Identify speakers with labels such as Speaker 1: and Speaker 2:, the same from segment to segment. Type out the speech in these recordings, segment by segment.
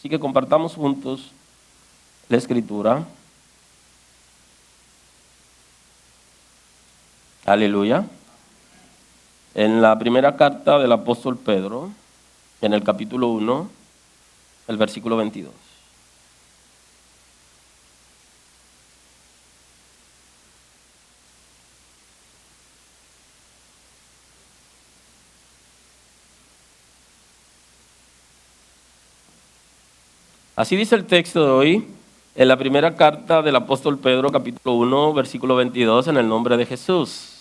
Speaker 1: Así que compartamos juntos la Escritura. Aleluya. En la primera carta del apóstol Pedro, en el capítulo 1, el versículo 22. Así dice el texto de hoy, en la primera carta del apóstol Pedro, capítulo 1, versículo 22, en el nombre de Jesús.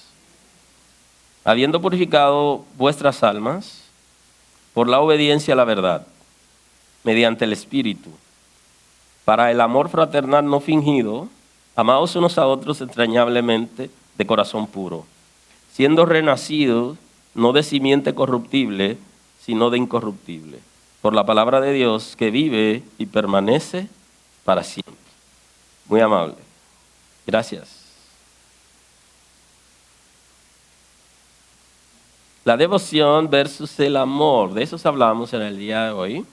Speaker 1: Habiendo purificado vuestras almas por la obediencia a la verdad, mediante el Espíritu, para el amor fraternal no fingido, amaos unos a otros entrañablemente de corazón puro, siendo renacidos no de simiente corruptible, sino de incorruptible, por la palabra de Dios que vive y permanece para siempre. Muy amable. Gracias. La devoción versus el amor, de eso hablamos en el día de hoy.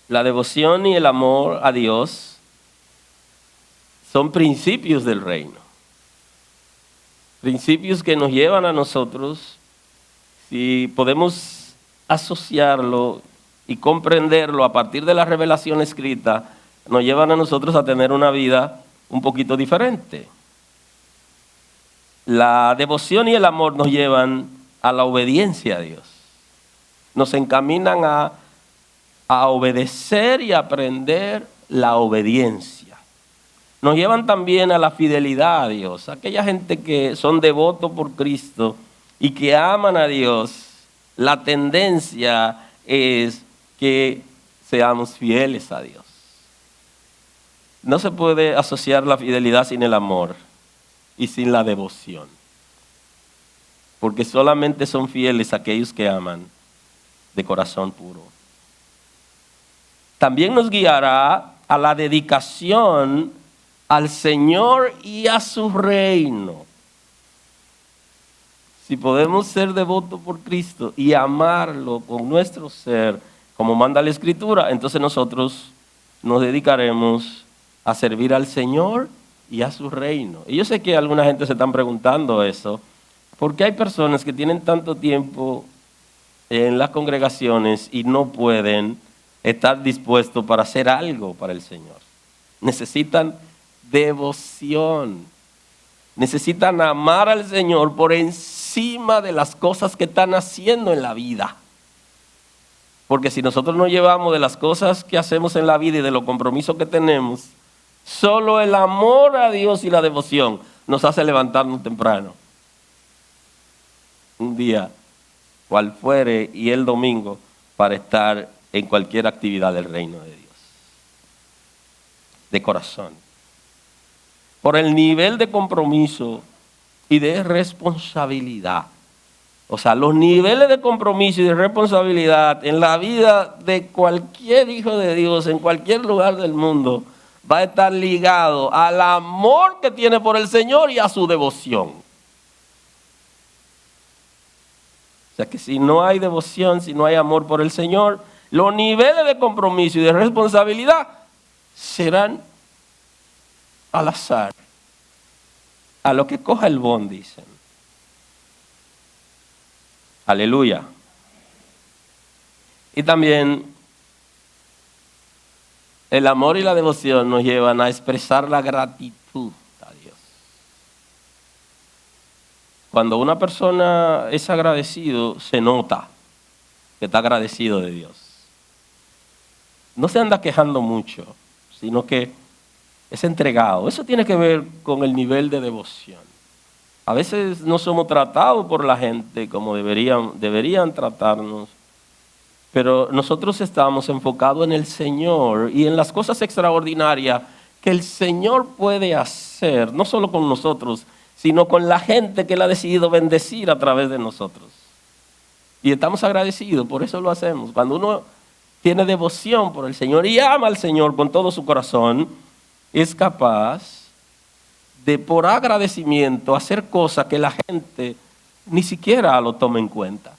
Speaker 1: La devoción y el amor a Dios son principios del reino. Principios que nos llevan a nosotros, si podemos asociarlo y comprenderlo a partir de la revelación escrita, nos llevan a nosotros a tener una vida un poquito diferente. La devoción y el amor nos llevan a la obediencia a Dios. Nos encaminan a obedecer y aprender la obediencia. Nos llevan también a la fidelidad a Dios. Aquella gente que son devotos por Cristo y que aman a Dios, la tendencia es que seamos fieles a Dios. No se puede asociar la fidelidad sin el amor y sin la devoción, porque solamente son fieles aquellos que aman de corazón puro. También nos guiará a la dedicación al Señor y a su reino. Si podemos ser devotos por Cristo y amarlo con nuestro ser, como manda la Escritura, entonces nosotros nos dedicaremos a servir al Señor y a su reino. Y yo sé que alguna gente se están preguntando eso, porque hay personas que tienen tanto tiempo en las congregaciones y no pueden estar dispuestos para hacer algo para el Señor. Necesitan devoción. Necesitan amar al Señor por encima de las cosas que están haciendo en la vida. Porque si nosotros nos llevamos de las cosas que hacemos en la vida y de los compromisos que tenemos, solo el amor a Dios y la devoción nos hace levantarnos temprano. Un día, cual fuere, y el domingo, para estar en cualquier actividad del reino de Dios. De corazón. Por el nivel de compromiso y de responsabilidad. O sea, los niveles de compromiso y de responsabilidad en la vida de cualquier hijo de Dios, en cualquier lugar del mundo, va a estar ligado al amor que tiene por el Señor y a su devoción. O sea que si no hay devoción, si no hay amor por el Señor, los niveles de compromiso y de responsabilidad serán al azar, a lo que coja el bon, dicen. Aleluya. Y también el amor y la devoción nos llevan a expresar la gratitud a Dios. Cuando una persona es agradecido, se nota que está agradecido de Dios. No se anda quejando mucho, sino que es entregado. Eso tiene que ver con el nivel de devoción. A veces no somos tratados por la gente como deberían tratarnos, pero nosotros estamos enfocados en el Señor y en las cosas extraordinarias que el Señor puede hacer, no solo con nosotros, sino con la gente que Él ha decidido bendecir a través de nosotros. Y estamos agradecidos, por eso lo hacemos. Cuando uno tiene devoción por el Señor y ama al Señor con todo su corazón, es capaz de, por agradecimiento, hacer cosas que la gente ni siquiera lo toma en cuenta.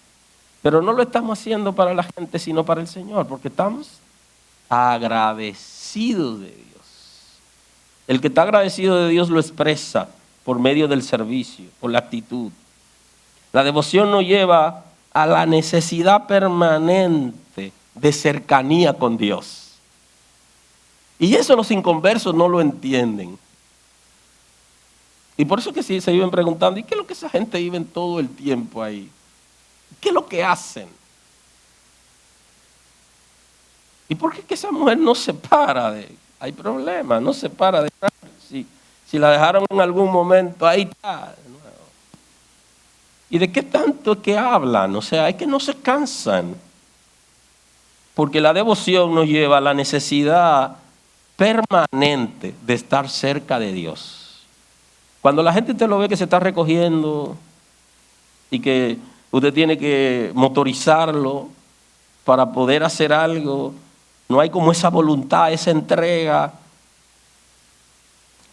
Speaker 1: Pero no lo estamos haciendo para la gente, sino para el Señor, porque estamos agradecido de Dios. El que está agradecido de Dios lo expresa por medio del servicio, por la actitud. La devoción nos lleva a la necesidad permanente de cercanía con Dios. Y eso los inconversos no lo entienden. Y por eso que sí se viven preguntando, ¿y qué es lo que esa gente vive todo el tiempo ahí? ¿Qué es lo que hacen? ¿Y por qué que esa mujer no se para de? Hay problemas, no se para de. Si la dejaron en algún momento, ahí está. ¿Y de qué tanto es que hablan? O sea, es que no se cansan. Porque la devoción nos lleva a la necesidad permanente de estar cerca de Dios. Cuando la gente te lo ve que se está recogiendo y que usted tiene que motorizarlo para poder hacer algo, no hay como esa voluntad, esa entrega,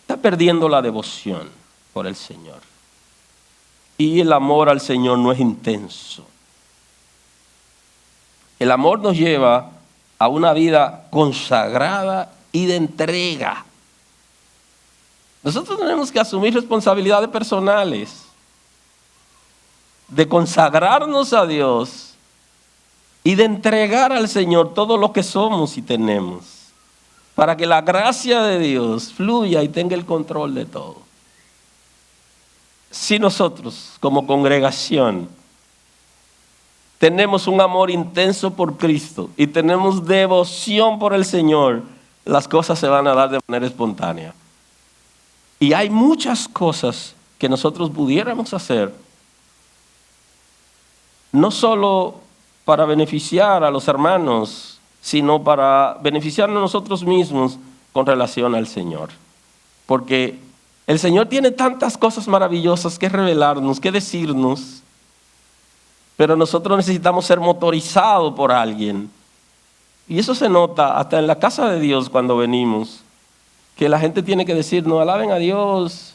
Speaker 1: está perdiendo la devoción por el Señor. Y el amor al Señor no es intenso. El amor nos lleva a una vida consagrada y de entrega. Nosotros tenemos que asumir responsabilidades personales, de consagrarnos a Dios y de entregar al Señor todo lo que somos y tenemos, para que la gracia de Dios fluya y tenga el control de todo. Si nosotros, como congregación, tenemos un amor intenso por Cristo y tenemos devoción por el Señor, las cosas se van a dar de manera espontánea. Y hay muchas cosas que nosotros pudiéramos hacer, no solo para beneficiar a los hermanos, sino para beneficiarnos nosotros mismos con relación al Señor. Porque el Señor tiene tantas cosas maravillosas que revelarnos, que decirnos, pero nosotros necesitamos ser motorizados por alguien. Y eso se nota hasta en la casa de Dios cuando venimos, que la gente tiene que decirnos, alaben a Dios,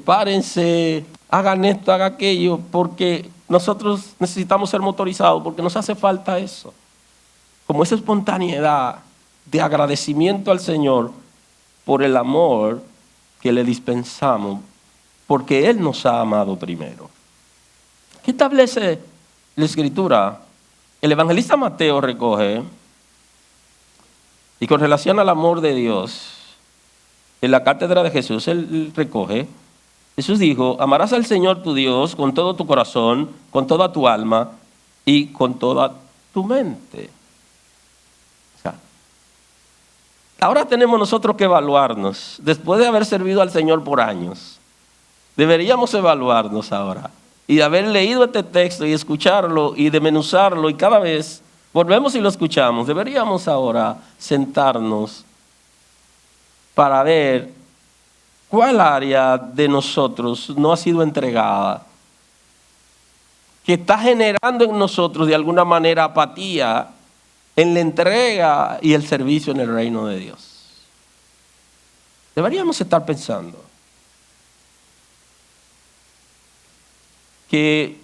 Speaker 1: párense, hagan esto, hagan aquello, porque nosotros necesitamos ser motorizados, porque nos hace falta eso. Como esa espontaneidad de agradecimiento al Señor por el amor que le dispensamos, porque Él nos ha amado primero. ¿Qué establece la Escritura? El evangelista Mateo recoge, y con relación al amor de Dios, en la cátedra de Jesús, él recoge, Jesús dijo, amarás al Señor tu Dios con todo tu corazón, con toda tu alma y con toda tu mente. O sea, ahora tenemos nosotros que evaluarnos, después de haber servido al Señor por años, deberíamos evaluarnos ahora y de haber leído este texto y escucharlo y desmenuzarlo y cada vez volvemos y lo escuchamos, deberíamos ahora sentarnos para ver cuál área de nosotros no ha sido entregada, que está generando en nosotros de alguna manera apatía en la entrega y el servicio en el reino de Dios. Deberíamos estar pensando que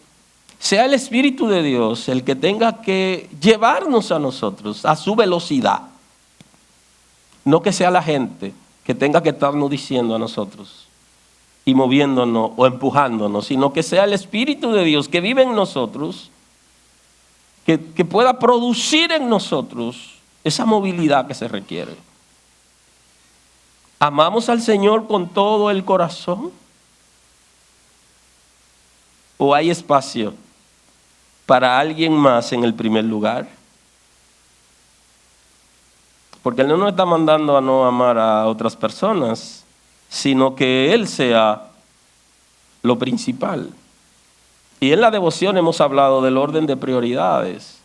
Speaker 1: sea el Espíritu de Dios el que tenga que llevarnos a nosotros a su velocidad. No que sea la gente que tenga que estarnos diciendo a nosotros y moviéndonos o empujándonos, sino que sea el Espíritu de Dios que vive en nosotros, que pueda producir en nosotros esa movilidad que se requiere. ¿Amamos al Señor con todo el corazón? ¿O hay espacio para alguien más en el primer lugar? Porque Él no nos está mandando a no amar a otras personas, sino que Él sea lo principal. Y en la devoción hemos hablado del orden de prioridades.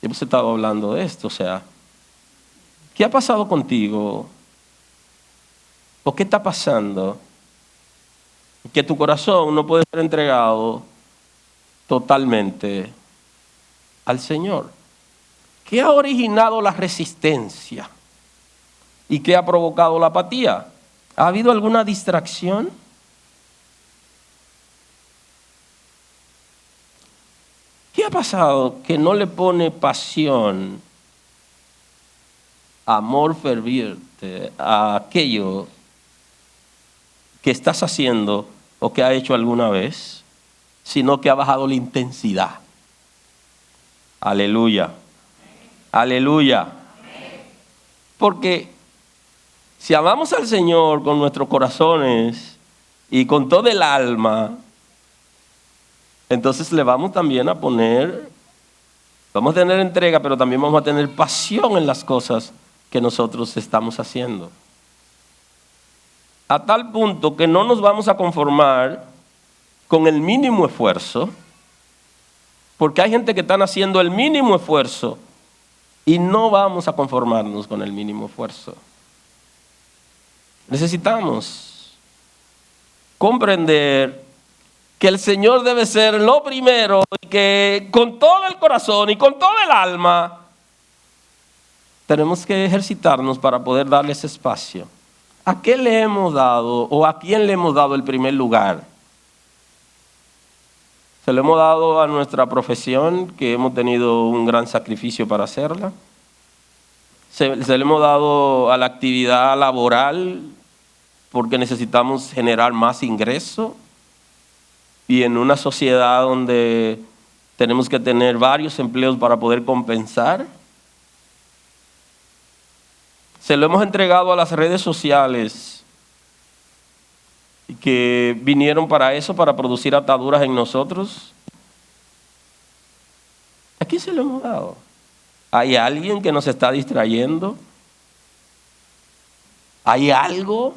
Speaker 1: Hemos estado hablando de esto, o sea, ¿qué ha pasado contigo? ¿O qué está pasando? Que tu corazón no puede ser entregado totalmente al Señor. ¿Qué ha originado la resistencia? ¿Y qué ha provocado la apatía? ¿Ha habido alguna distracción? ¿Qué ha pasado que no le pone pasión amor ferviente a aquello que estás haciendo o que has hecho alguna vez, sino que ha bajado la intensidad. Aleluya. Aleluya. Porque si amamos al Señor con nuestros corazones y con todo el alma, entonces le vamos también a poner, vamos a tener entrega, pero también vamos a tener pasión en las cosas que nosotros estamos haciendo. A tal punto que no nos vamos a conformar con el mínimo esfuerzo, porque hay gente que está haciendo el mínimo esfuerzo y no vamos a conformarnos con el mínimo esfuerzo. Necesitamos comprender que el Señor debe ser lo primero y que con todo el corazón y con todo el alma tenemos que ejercitarnos para poder darle ese espacio. ¿A qué le hemos dado o a quién le hemos dado el primer lugar? Se lo hemos dado a nuestra profesión, que hemos tenido un gran sacrificio para hacerla. Se le hemos dado a la actividad laboral porque necesitamos generar más ingreso. Y en una sociedad donde tenemos que tener varios empleos para poder compensar. Se lo hemos entregado a las redes sociales que vinieron para eso, para producir ataduras en nosotros. ¿A quién se lo hemos dado? ¿Hay alguien que nos está distrayendo? ¿Hay algo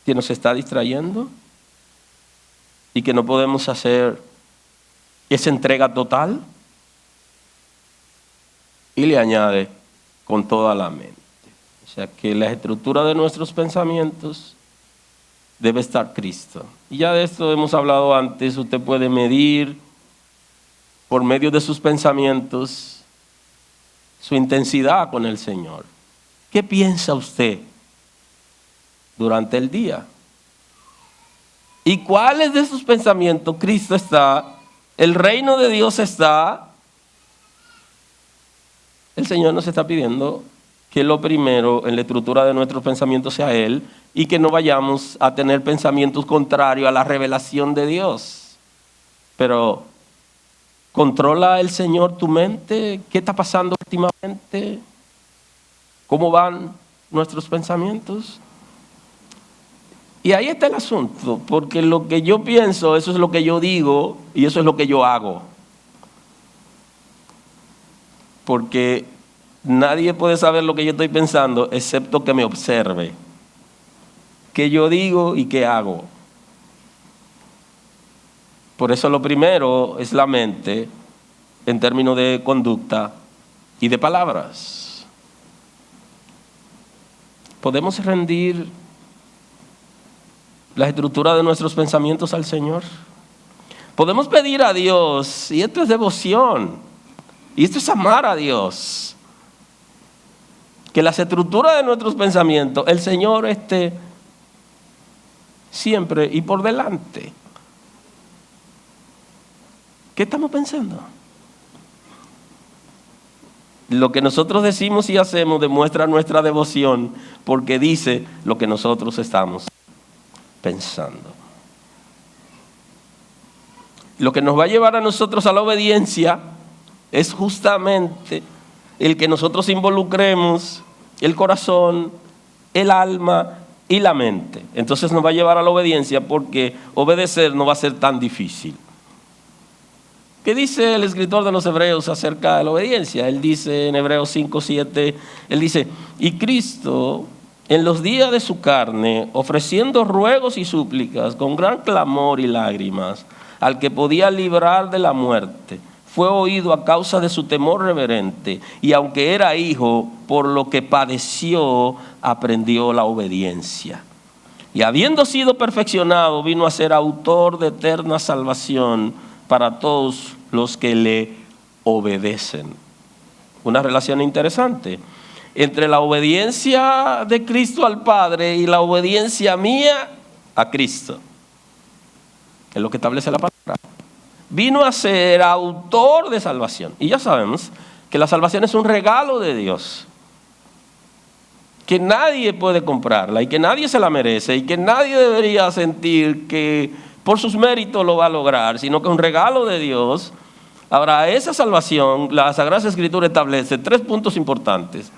Speaker 1: que nos está distrayendo? Y que no podemos hacer esa entrega total. Y le añade, con toda la mente. O sea que la estructura de nuestros pensamientos debe estar Cristo. Y ya de esto hemos hablado antes. Usted puede medir por medio de sus pensamientos su intensidad con el Señor. ¿Qué piensa usted durante el día? ¿Y cuáles de sus pensamientos Cristo está? El reino de Dios está. El Señor nos está pidiendo que lo primero en la estructura de nuestros pensamientos sea Él y que no vayamos a tener pensamientos contrarios a la revelación de Dios. Pero, ¿controla el Señor tu mente? ¿Qué está pasando últimamente? ¿Cómo van nuestros pensamientos? Y ahí está el asunto, porque lo que yo pienso, eso es lo que yo digo y eso es lo que yo hago. Porque nadie puede saber lo que yo estoy pensando excepto que me observe. ¿Qué yo digo y qué hago? Por eso lo primero es la mente en términos de conducta y de palabras. Podemos rendir la estructura de nuestros pensamientos al Señor. Podemos pedir a Dios, y esto es devoción, y esto es amar a Dios, que las estructuras de nuestros pensamientos, el Señor esté siempre y por delante. ¿Qué estamos pensando? Lo que nosotros decimos y hacemos demuestra nuestra devoción porque dice lo que nosotros estamos pensando. Lo que nos va a llevar a nosotros a la obediencia es justamente el que nosotros involucremos el corazón, el alma y la mente. Entonces nos va a llevar a la obediencia porque obedecer no va a ser tan difícil. ¿Qué dice el escritor de los Hebreos acerca de la obediencia? Él dice en Hebreos 5:7, él dice, y Cristo en los días de su carne, ofreciendo ruegos y súplicas con gran clamor y lágrimas, al que podía librar de la muerte, fue oído a causa de su temor reverente, y aunque era hijo, por lo que padeció, aprendió la obediencia. Y habiendo sido perfeccionado, vino a ser autor de eterna salvación para todos los que le obedecen. Una relación interesante entre la obediencia de Cristo al Padre y la obediencia mía a Cristo. Es lo que establece la palabra. Vino a ser autor de salvación. Y ya sabemos que la salvación es un regalo de Dios. que nadie puede comprarla y que nadie se la merece y que nadie debería sentir que por sus méritos lo va a lograr, sino que es un regalo de Dios. Ahora, esa salvación, la Sagrada Escritura establece 3 puntos importantes,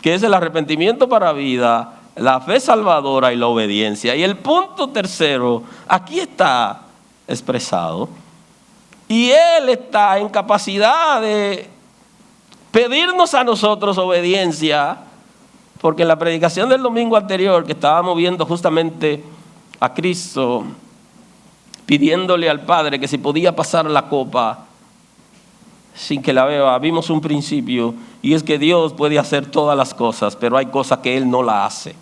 Speaker 1: que es el arrepentimiento para vida, la fe salvadora y la obediencia. Y el punto tercero, aquí está expresado, y Él está en capacidad de pedirnos a nosotros obediencia, porque en la predicación del domingo anterior, que estábamos viendo justamente a Cristo pidiéndole al Padre que si podía pasar la copa sin que la beba, vimos un principio, y es que Dios puede hacer todas las cosas, pero hay cosas que Él no la hace.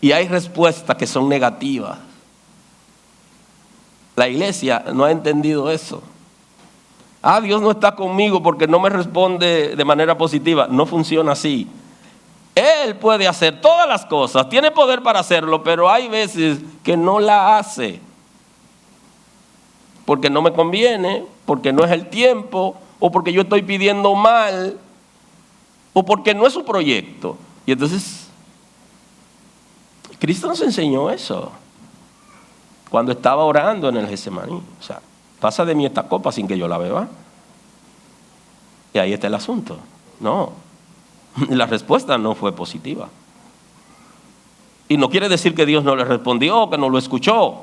Speaker 1: Y hay respuestas que son negativas. La iglesia no ha entendido eso. Dios no está conmigo porque no me responde de manera positiva. No funciona así. Él puede hacer todas las cosas, tiene poder para hacerlo, pero hay veces que no la hace. Porque no me conviene, porque no es el tiempo, o porque yo estoy pidiendo mal, o porque no es su proyecto. Y entonces, Cristo nos enseñó eso cuando estaba orando en el Getsemaní. O sea, pasa de mí esta copa sin que yo la beba. Y ahí está el asunto. No, la respuesta no fue positiva. Y no quiere decir que Dios no le respondió, que no lo escuchó.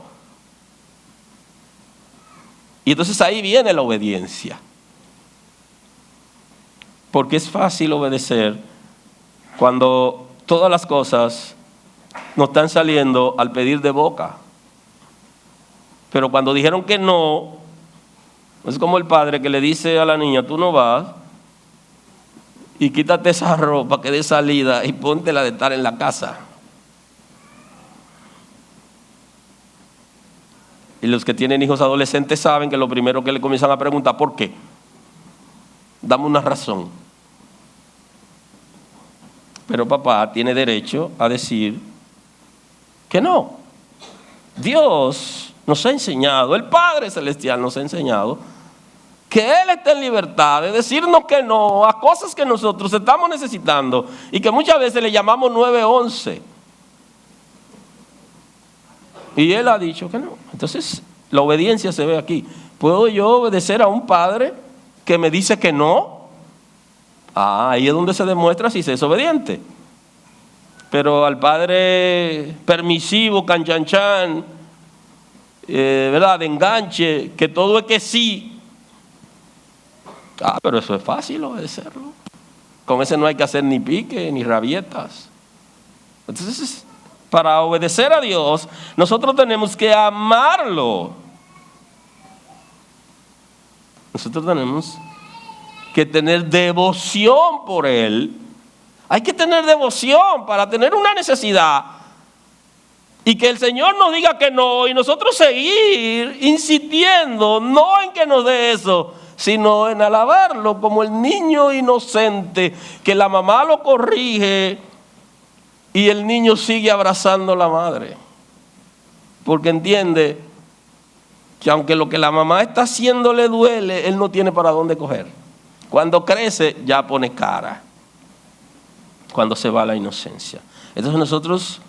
Speaker 1: Y entonces ahí viene la obediencia. Porque es fácil obedecer cuando todas las cosas nos están saliendo al pedir de boca. Pero cuando dijeron que no, es como el padre que le dice a la niña, tú no vas, y quítate esa ropa que dé salida y ponte la de estar en la casa. Y los que tienen hijos adolescentes saben que lo primero que le comienzan a preguntar, ¿por qué? Dame una razón. Pero papá tiene derecho a decir que no. Dios nos ha enseñado, el Padre Celestial nos ha enseñado que Él está en libertad de decirnos que no a cosas que nosotros estamos necesitando y que muchas veces le llamamos 911. Y Él ha dicho que no. Entonces, la obediencia se ve aquí. ¿Puedo yo obedecer a un padre que me dice que no? Ahí es donde se demuestra si se es obediente. Pero al padre permisivo, canchanchan, ¿verdad? De enganche, que todo es que sí. Pero eso es fácil obedecerlo. Con ese no hay que hacer ni pique, ni rabietas. Entonces, para obedecer a Dios, nosotros tenemos que amarlo. Nosotros tenemos que tener devoción por Él. Hay que tener devoción para tener una necesidad. Y que el Señor nos diga que no, y nosotros seguir insistiendo, no en que nos dé eso, sino en alabarlo como el niño inocente, que la mamá lo corrige y el niño sigue abrazando a la madre. Porque entiende que aunque lo que la mamá está haciendo le duele, él no tiene para dónde coger. Cuando crece ya pone cara. Cuando se va la inocencia. Entonces nosotros,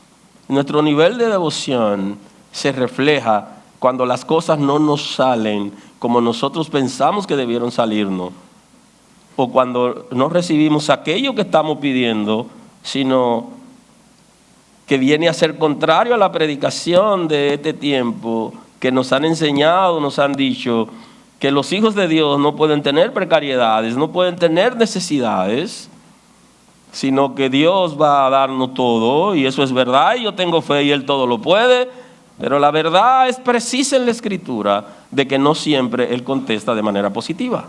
Speaker 1: nuestro nivel de devoción se refleja cuando las cosas no nos salen como nosotros pensamos que debieron salirnos. O cuando no recibimos aquello que estamos pidiendo, sino que viene a ser contrario a la predicación de este tiempo, que nos han enseñado, nos han dicho que los hijos de Dios no pueden tener precariedades, no pueden tener necesidades, sino que Dios va a darnos todo, y eso es verdad, y yo tengo fe y Él todo lo puede, pero la verdad es precisa en la Escritura de que no siempre Él contesta de manera positiva.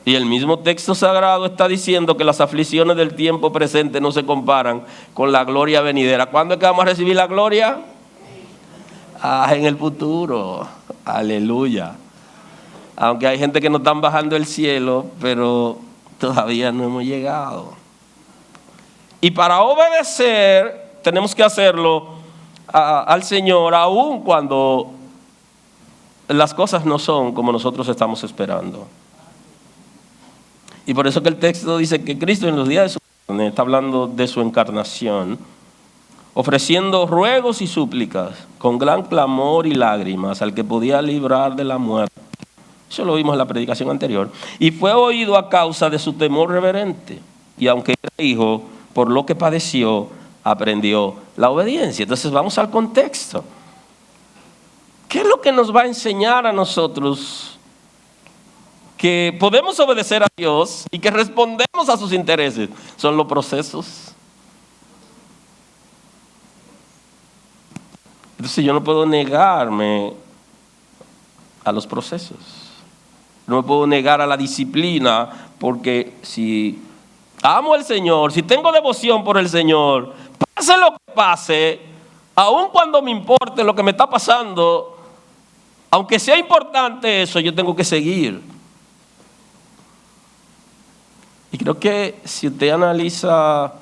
Speaker 1: Y el mismo texto sagrado está diciendo que las aflicciones del tiempo presente no se comparan con la gloria venidera. ¿Cuándo es que vamos a recibir la gloria? En el futuro. Aleluya. Aunque hay gente que no están bajando el cielo, pero todavía no hemos llegado. Y para obedecer tenemos que hacerlo al Señor, aun cuando las cosas no son como nosotros estamos esperando. Y por eso que el texto dice que Cristo en los días de su carne, está hablando de su encarnación, ofreciendo ruegos y súplicas con gran clamor y lágrimas al que podía librar de la muerte. Eso lo vimos en la predicación anterior. Y fue oído a causa de su temor reverente. Y aunque era hijo, por lo que padeció, aprendió la obediencia. Entonces vamos al contexto. ¿Qué es lo que nos va a enseñar a nosotros que podemos obedecer a Dios y que respondemos a sus intereses? Son los procesos. Entonces yo no puedo negarme a los procesos. No me puedo negar a la disciplina, porque si amo al Señor, si tengo devoción por el Señor, pase lo que pase, aun cuando me importe lo que me está pasando, aunque sea importante eso, yo tengo que seguir. Y creo que si usted analiza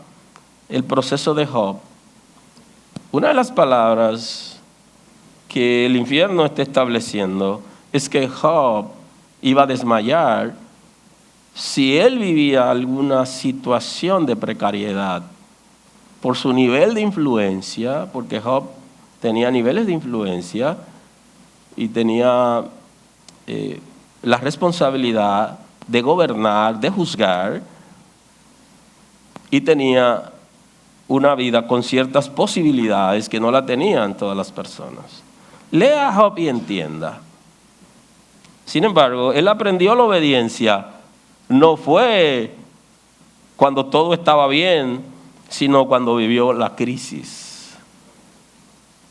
Speaker 1: el proceso de Job, una de las palabras que el infierno está estableciendo es que Job iba a desmayar si él vivía alguna situación de precariedad por su nivel de influencia, porque Job tenía niveles de influencia y tenía la responsabilidad de gobernar, de juzgar, y tenía una vida con ciertas posibilidades que no la tenían todas las personas. Lea a Job y entienda. Sin embargo, él aprendió la obediencia, no fue cuando todo estaba bien, sino cuando vivió la crisis.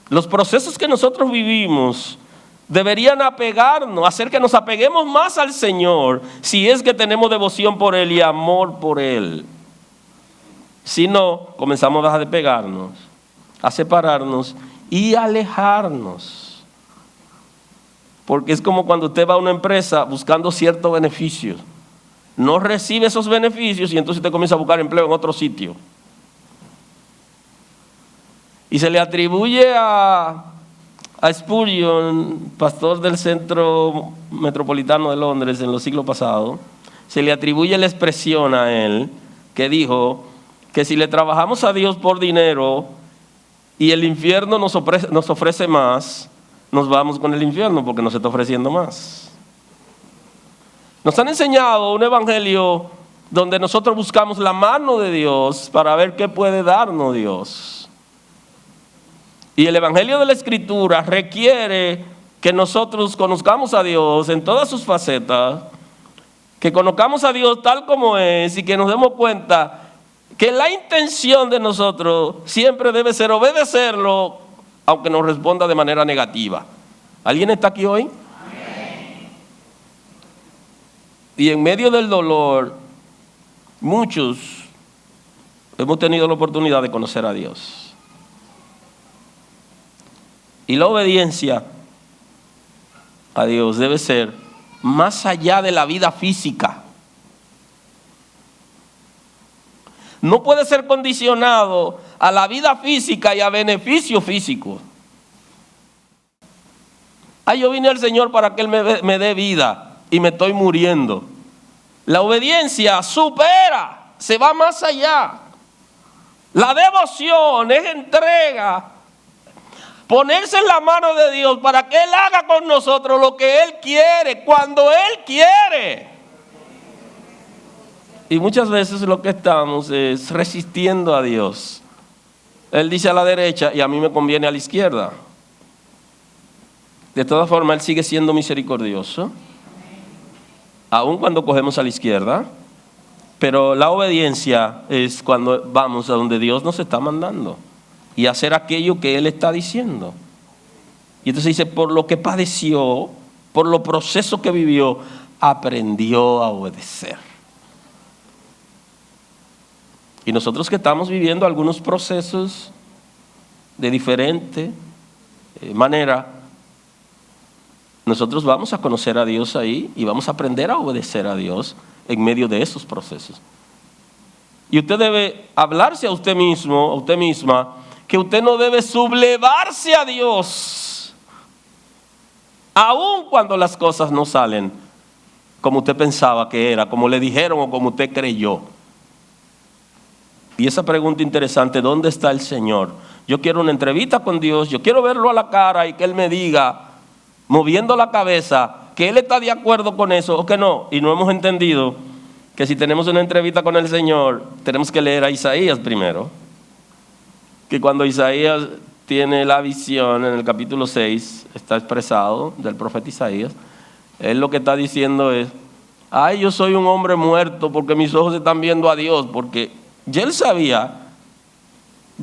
Speaker 1: Los procesos que nosotros vivimos deberían apegarnos, hacer que nos apeguemos más al Señor, si es que tenemos devoción por Él y amor por Él. Si no, comenzamos a dejar de pegarnos, a separarnos y a alejarnos. Porque es como cuando usted va a una empresa buscando ciertos beneficios. No recibe esos beneficios y entonces usted comienza a buscar empleo en otro sitio. Y se le atribuye a Spurgeon, pastor del Centro Metropolitano de Londres en los siglos pasados, se le atribuye la expresión a él que dijo que si le trabajamos a Dios por dinero y el infierno nos ofrece más, nos vamos con el infierno porque nos está ofreciendo más. Nos han enseñado un evangelio donde nosotros buscamos la mano de Dios para ver qué puede darnos Dios. Y el evangelio de la Escritura requiere que nosotros conozcamos a Dios en todas sus facetas, que conozcamos a Dios tal como es y que nos demos cuenta que la intención de nosotros siempre debe ser obedecerlo, aunque nos responda de manera negativa. ¿Alguien está aquí hoy? Amén. Y en medio del dolor, muchos hemos tenido la oportunidad de conocer a Dios. Y la obediencia a Dios debe ser más allá de la vida física. No puede ser condicionado a la vida física y a beneficio físico. Yo vine al Señor para que Él me dé vida y me estoy muriendo. La obediencia supera, se va más allá. La devoción es entrega, ponerse en la mano de Dios para que Él haga con nosotros lo que Él quiere, cuando Él quiere. Y muchas veces lo que estamos es resistiendo a Dios. Él dice a la derecha y a mí me conviene a la izquierda. De todas formas, Él sigue siendo misericordioso, aun cuando cogemos a la izquierda. Pero la obediencia es cuando vamos a donde Dios nos está mandando y hacer aquello que Él está diciendo. Y entonces dice, por lo que padeció, por los procesos que vivió, aprendió a obedecer. Y nosotros que estamos viviendo algunos procesos de diferente manera, nosotros vamos a conocer a Dios ahí y vamos a aprender a obedecer a Dios en medio de esos procesos. Y usted debe hablarse a usted mismo, a usted misma, que usted no debe sublevarse a Dios, aun cuando las cosas no salen como usted pensaba que era, como le dijeron o como usted creyó. Y esa pregunta interesante, ¿dónde está el Señor? Yo quiero una entrevista con Dios, yo quiero verlo a la cara y que Él me diga, moviendo la cabeza, que Él está de acuerdo con eso o que no. Y no hemos entendido que si tenemos una entrevista con el Señor, tenemos que leer a Isaías primero. Que cuando Isaías tiene la visión en el capítulo 6, está expresado del profeta Isaías, él lo que está diciendo es, ay, yo soy un hombre muerto porque mis ojos están viendo a Dios, porque ya él sabía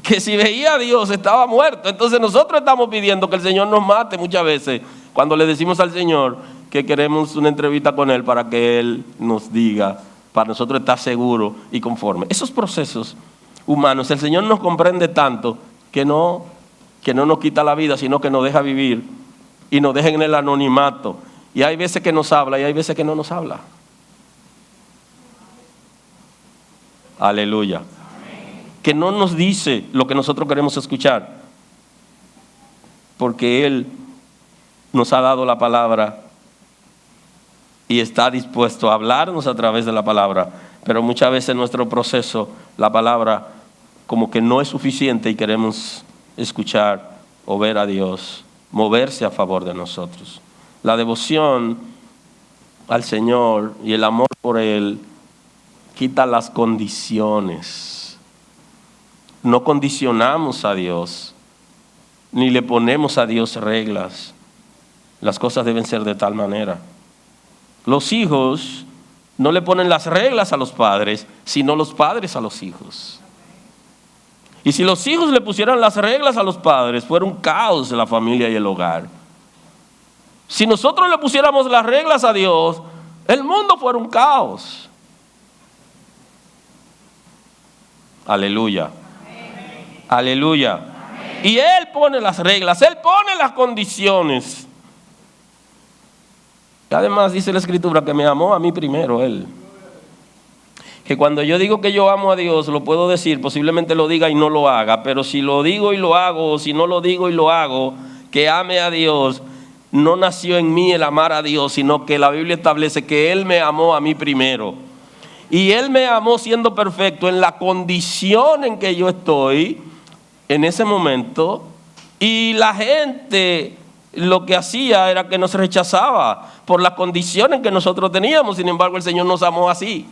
Speaker 1: que si veía a Dios estaba muerto. Entonces nosotros estamos pidiendo que el Señor nos mate muchas veces cuando le decimos al Señor que queremos una entrevista con Él para que Él nos diga, para nosotros estar seguros y conformes. Esos procesos humanos, el Señor nos comprende tanto que no nos quita la vida, sino que nos deja vivir y nos deja en el anonimato. Y hay veces que nos habla y hay veces que no nos habla. Aleluya. Amén. Que no nos dice lo que nosotros queremos escuchar, porque Él nos ha dado la palabra y está dispuesto a hablarnos a través de la palabra. Pero muchas veces en nuestro proceso la palabra como que no es suficiente y queremos escuchar o ver a Dios moverse a favor de nosotros. La devoción al Señor y el amor por Él quita las condiciones. No condicionamos a Dios, ni le ponemos a Dios reglas. Las cosas deben ser de tal manera. Los hijos no le ponen las reglas a los padres, sino los padres a los hijos. Y si los hijos le pusieran las reglas a los padres, fuera un caos en la familia y el hogar. Si nosotros le pusiéramos las reglas a Dios, el mundo fuera un caos. Aleluya. Amén. Aleluya. Amén. Y Él pone las reglas, Él pone las condiciones. Y además dice la Escritura que me amó a mí primero Él. Que cuando yo digo que yo amo a Dios, lo puedo decir, posiblemente lo diga y no lo haga, pero si lo digo y lo hago, o si no lo digo y lo hago, que ame a Dios, no nació en mí el amar a Dios, sino que la Biblia establece que Él me amó a mí primero. Y Él me amó siendo perfecto en la condición en que yo estoy en ese momento. Y la gente lo que hacía era que nos rechazaba por la condición en que nosotros teníamos. Sin embargo, el Señor nos amó así.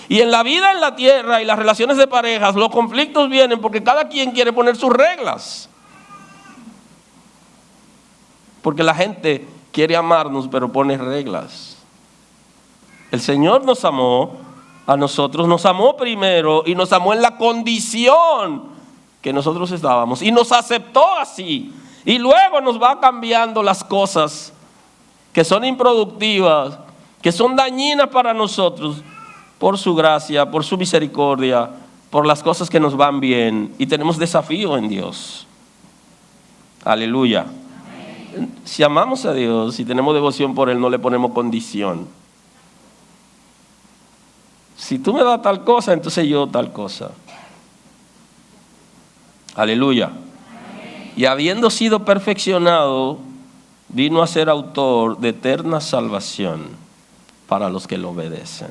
Speaker 1: Y en la vida en la tierra y las relaciones de parejas, los conflictos vienen porque cada quien quiere poner sus reglas. Porque la gente quiere amarnos, pero pone reglas. El Señor nos amó a nosotros, nos amó primero y nos amó en la condición que nosotros estábamos. Y nos aceptó así. Y luego nos va cambiando las cosas que son improductivas, que son dañinas para nosotros, por su gracia, por su misericordia, por las cosas que nos van bien. Y tenemos desafío en Dios. Aleluya. Si amamos a Dios, si tenemos devoción por Él, no le ponemos condición. Si tú me das tal cosa, entonces yo tal cosa. Aleluya. Y habiendo sido perfeccionado, vino a ser autor de eterna salvación para los que lo obedecen.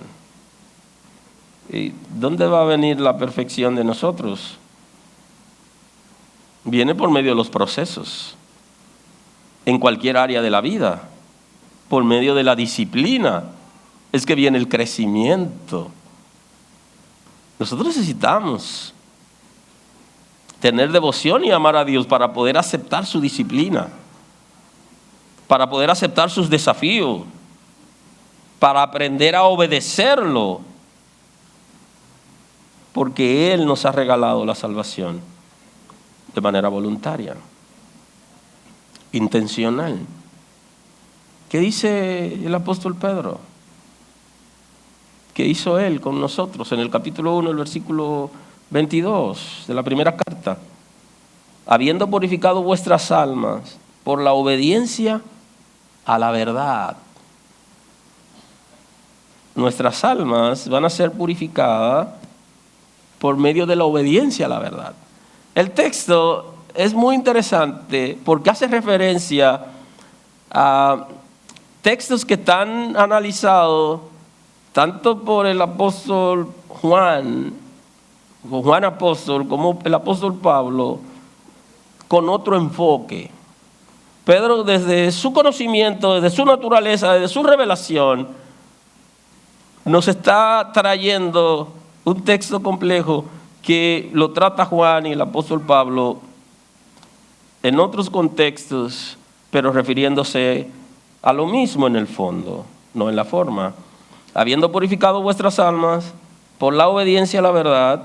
Speaker 1: ¿Y dónde va a venir la perfección de nosotros? Viene por medio de los procesos. En cualquier área de la vida, por medio de la disciplina, es que viene el crecimiento. Nosotros necesitamos tener devoción y amar a Dios para poder aceptar su disciplina, para poder aceptar sus desafíos, para aprender a obedecerlo, porque Él nos ha regalado la salvación de manera voluntaria, intencional. ¿Qué dice el apóstol Pedro? ¿Qué hizo Él con nosotros? En el capítulo 1, el versículo 22 de la primera carta. Habiendo purificado vuestras almas por la obediencia a la verdad. Nuestras almas van a ser purificadas por medio de la obediencia a la verdad. El texto es muy interesante porque hace referencia a textos que están analizados tanto por el apóstol Juan, o Juan apóstol, como el apóstol Pablo, con otro enfoque. Pedro, desde su conocimiento, desde su naturaleza, desde su revelación, nos está trayendo un texto complejo que lo trata Juan y el apóstol Pablo en otros contextos, pero refiriéndose a lo mismo en el fondo, no en la forma. Habiendo purificado vuestras almas por la obediencia a la verdad,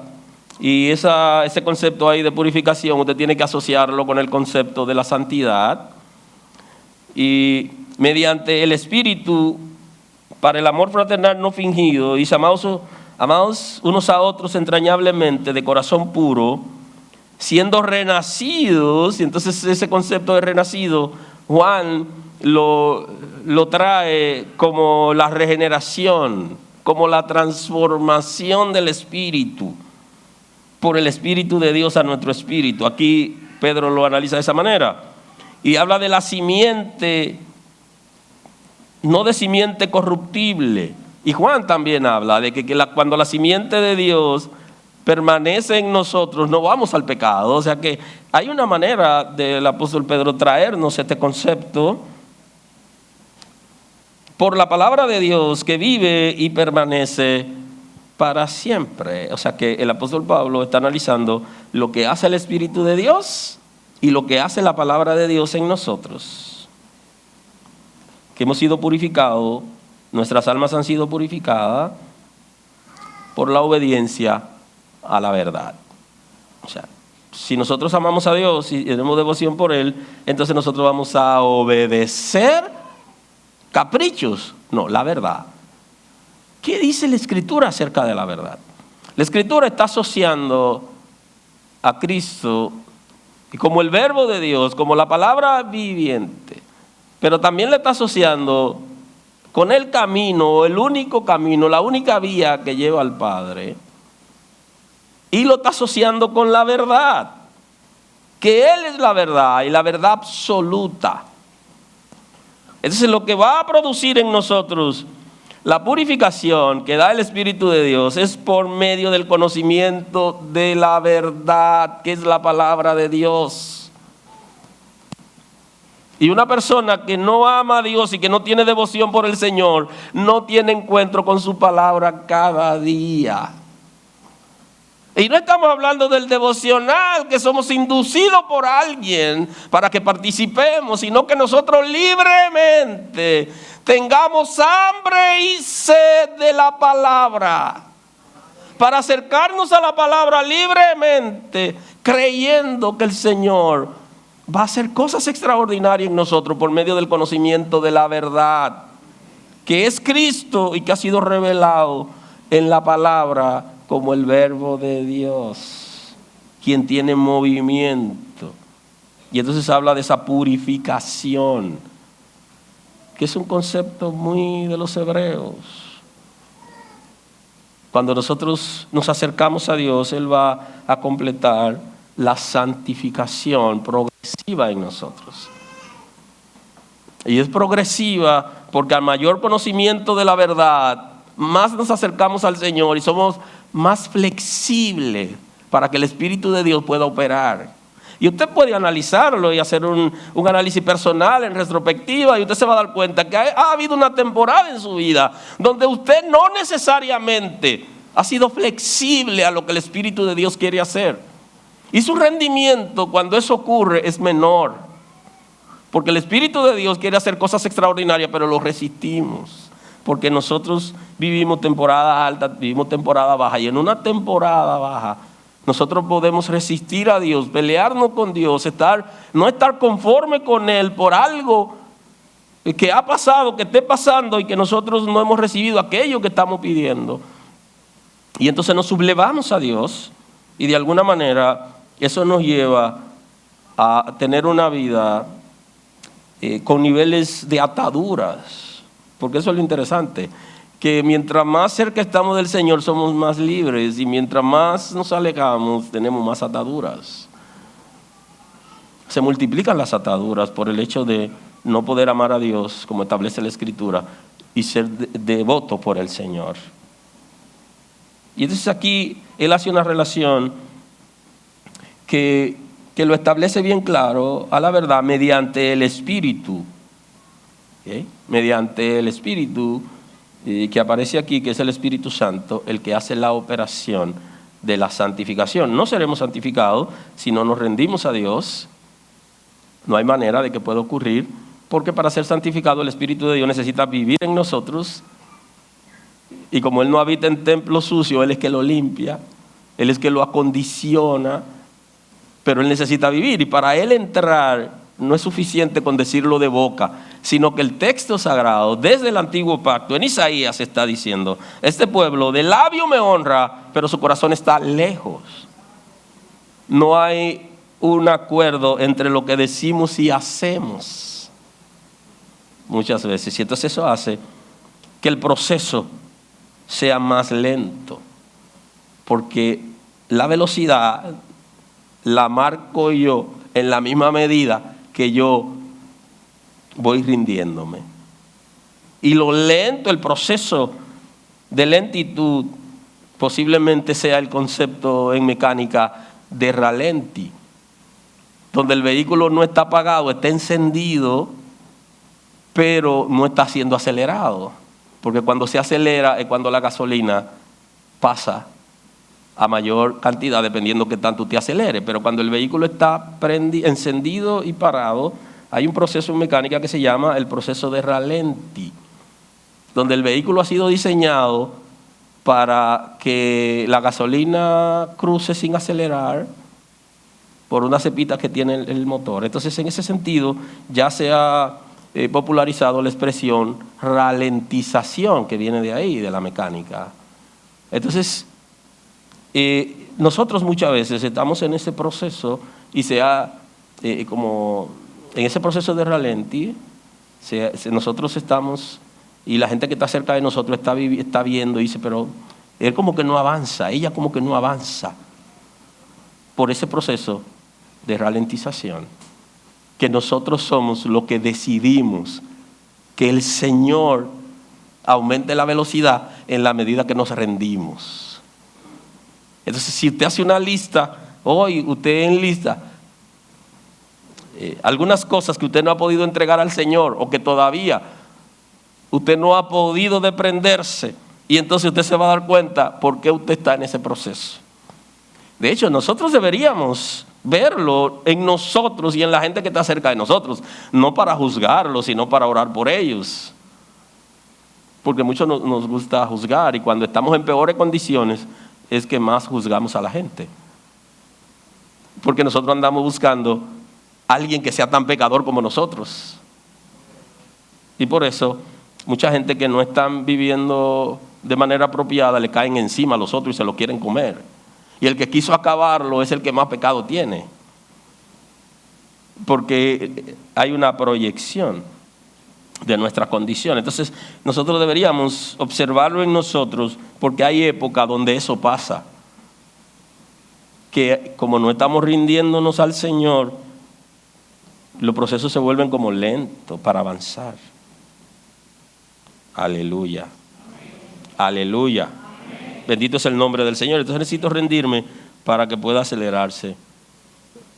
Speaker 1: y ese concepto ahí de purificación usted tiene que asociarlo con el concepto de la santidad, y mediante el Espíritu, para el amor fraternal no fingido, y amados unos a otros entrañablemente de corazón puro, siendo renacidos. Y entonces ese concepto de renacido, Juan lo trae como la regeneración, como la transformación del Espíritu, por el Espíritu de Dios a nuestro espíritu. Aquí Pedro lo analiza de esa manera, y habla de la simiente, no de simiente corruptible. Y Juan también habla de que cuando la simiente de Dios permanece en nosotros, no vamos al pecado. O sea que hay una manera del apóstol Pedro traernos este concepto por la palabra de Dios que vive y permanece para siempre. O sea que el apóstol Pablo está analizando lo que hace el Espíritu de Dios y lo que hace la palabra de Dios en nosotros. Que hemos sido purificados, nuestras almas han sido purificadas por la obediencia a la verdad. O sea, si nosotros amamos a Dios y tenemos devoción por Él, entonces nosotros vamos a obedecer caprichos, no, la verdad. ¿Qué dice la Escritura acerca de la verdad? La Escritura está asociando a Cristo y como el verbo de Dios, como la palabra viviente, pero también le está asociando con el camino, el único camino, la única vía que lleva al Padre, y lo está asociando con la verdad, que Él es la verdad y la verdad absoluta. Entonces lo que va a producir en nosotros la purificación que da el Espíritu de Dios es por medio del conocimiento de la verdad, que es la palabra de Dios. Y una persona que no ama a Dios y que no tiene devoción por el Señor, no tiene encuentro con su palabra cada día. Y no estamos hablando del devocional, que somos inducidos por alguien para que participemos, sino que nosotros libremente tengamos hambre y sed de la palabra, para acercarnos a la palabra libremente, creyendo que el Señor va a hacer cosas extraordinarias en nosotros por medio del conocimiento de la verdad, que es Cristo y que ha sido revelado en la palabra como el verbo de Dios, quien tiene movimiento. Y entonces habla de esa purificación, que es un concepto muy de los hebreos. Cuando nosotros nos acercamos a Dios, Él va a completar la santificación progresiva en nosotros. Y es progresiva porque al mayor conocimiento de la verdad, más nos acercamos al Señor y somos más flexibles para que el Espíritu de Dios pueda operar. Y usted puede analizarlo y hacer un análisis personal en retrospectiva, y usted se va a dar cuenta que ha habido una temporada en su vida donde usted no necesariamente ha sido flexible a lo que el Espíritu de Dios quiere hacer. Y su rendimiento cuando eso ocurre es menor, porque el Espíritu de Dios quiere hacer cosas extraordinarias, pero lo resistimos. Porque nosotros vivimos temporada alta, vivimos temporada baja, y en una temporada baja nosotros podemos resistir a Dios, pelearnos con Dios, no estar conforme con Él por algo que ha pasado, que esté pasando y que nosotros no hemos recibido aquello que estamos pidiendo. Y entonces nos sublevamos a Dios, y de alguna manera eso nos lleva a tener una vida con niveles de ataduras. Porque eso es lo interesante, que mientras más cerca estamos del Señor somos más libres, y mientras más nos alejamos tenemos más ataduras. Se multiplican las ataduras por el hecho de no poder amar a Dios como establece la Escritura y ser devoto por el Señor. Y entonces aquí él hace una relación que lo establece bien claro a la verdad mediante el Espíritu. ¿Okay? Mediante el Espíritu que aparece aquí, que es el Espíritu Santo, el que hace la operación de la santificación. No seremos santificados si no nos rendimos a Dios. No hay manera de que pueda ocurrir, porque para ser santificado el Espíritu de Dios necesita vivir en nosotros. Y como Él no habita en templo sucio, Él es que lo limpia, Él es que lo acondiciona, pero Él necesita vivir. Y para Él entrar no es suficiente con decirlo de boca, sino que el texto sagrado, desde el antiguo pacto, en Isaías está diciendo: este pueblo de labio me honra, pero su corazón está lejos. No hay un acuerdo entre lo que decimos y hacemos muchas veces. Y entonces eso hace que el proceso sea más lento, porque la velocidad la marco yo en la misma medida que yo voy rindiéndome. Y lo lento, el proceso de lentitud, posiblemente sea el concepto en mecánica de ralenti, donde el vehículo no está apagado, está encendido, pero no está siendo acelerado. Porque cuando se acelera es cuando la gasolina pasa a mayor cantidad, dependiendo que tanto te acelere. Pero cuando el vehículo está encendido y parado, hay un proceso en mecánica que se llama el proceso de ralenti, donde el vehículo ha sido diseñado para que la gasolina cruce sin acelerar por una cepita que tiene el motor. Entonces, en ese sentido, ya se ha popularizado la expresión ralentización, que viene de ahí, de la mecánica. Entonces, nosotros muchas veces estamos en ese proceso y como en ese proceso de ralenti, nosotros estamos, y la gente que está cerca de nosotros está viendo y dice: pero él como que no avanza, ella como que no avanza, por ese proceso de ralentización, que nosotros somos los que decidimos que el Señor aumente la velocidad en la medida que nos rendimos. Entonces, si usted hace una lista, hoy usted enlista algunas cosas que usted no ha podido entregar al Señor, o que todavía usted no ha podido desprenderse, y entonces usted se va a dar cuenta por qué usted está en ese proceso. De hecho, nosotros deberíamos verlo en nosotros y en la gente que está cerca de nosotros, no para juzgarlos, sino para orar por ellos. Porque muchos nos gusta juzgar, y cuando estamos en peores condiciones es que más juzgamos a la gente. Porque nosotros andamos buscando a alguien que sea tan pecador como nosotros. Y por eso mucha gente que no están viviendo de manera apropiada le caen encima a los otros y se lo quieren comer. Y el que quiso acabarlo es el que más pecado tiene. Porque hay una proyección de nuestra condición. Entonces, nosotros deberíamos observarlo en nosotros, porque hay época donde eso pasa. Que como no estamos rindiéndonos al Señor, los procesos se vuelven como lentos para avanzar. Aleluya. Aleluya. Bendito es el nombre del Señor. Entonces necesito rendirme para que pueda acelerarse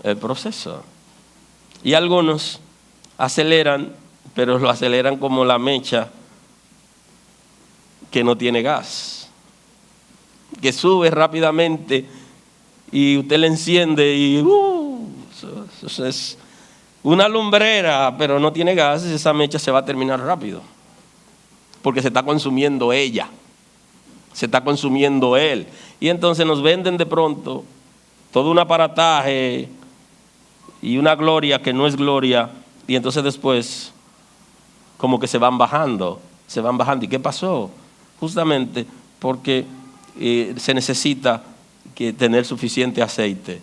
Speaker 1: el proceso. Y algunos aceleran, pero lo aceleran como la mecha que no tiene gas, que sube rápidamente y usted le enciende y eso es una lumbrera, pero no tiene gas, y esa mecha se va a terminar rápido, porque se está consumiendo ella. Se está consumiendo él. Y entonces nos venden de pronto todo un aparataje y una gloria que no es gloria. Y entonces después como que se van bajando. ¿Y qué pasó? Justamente porque se necesita tener suficiente aceite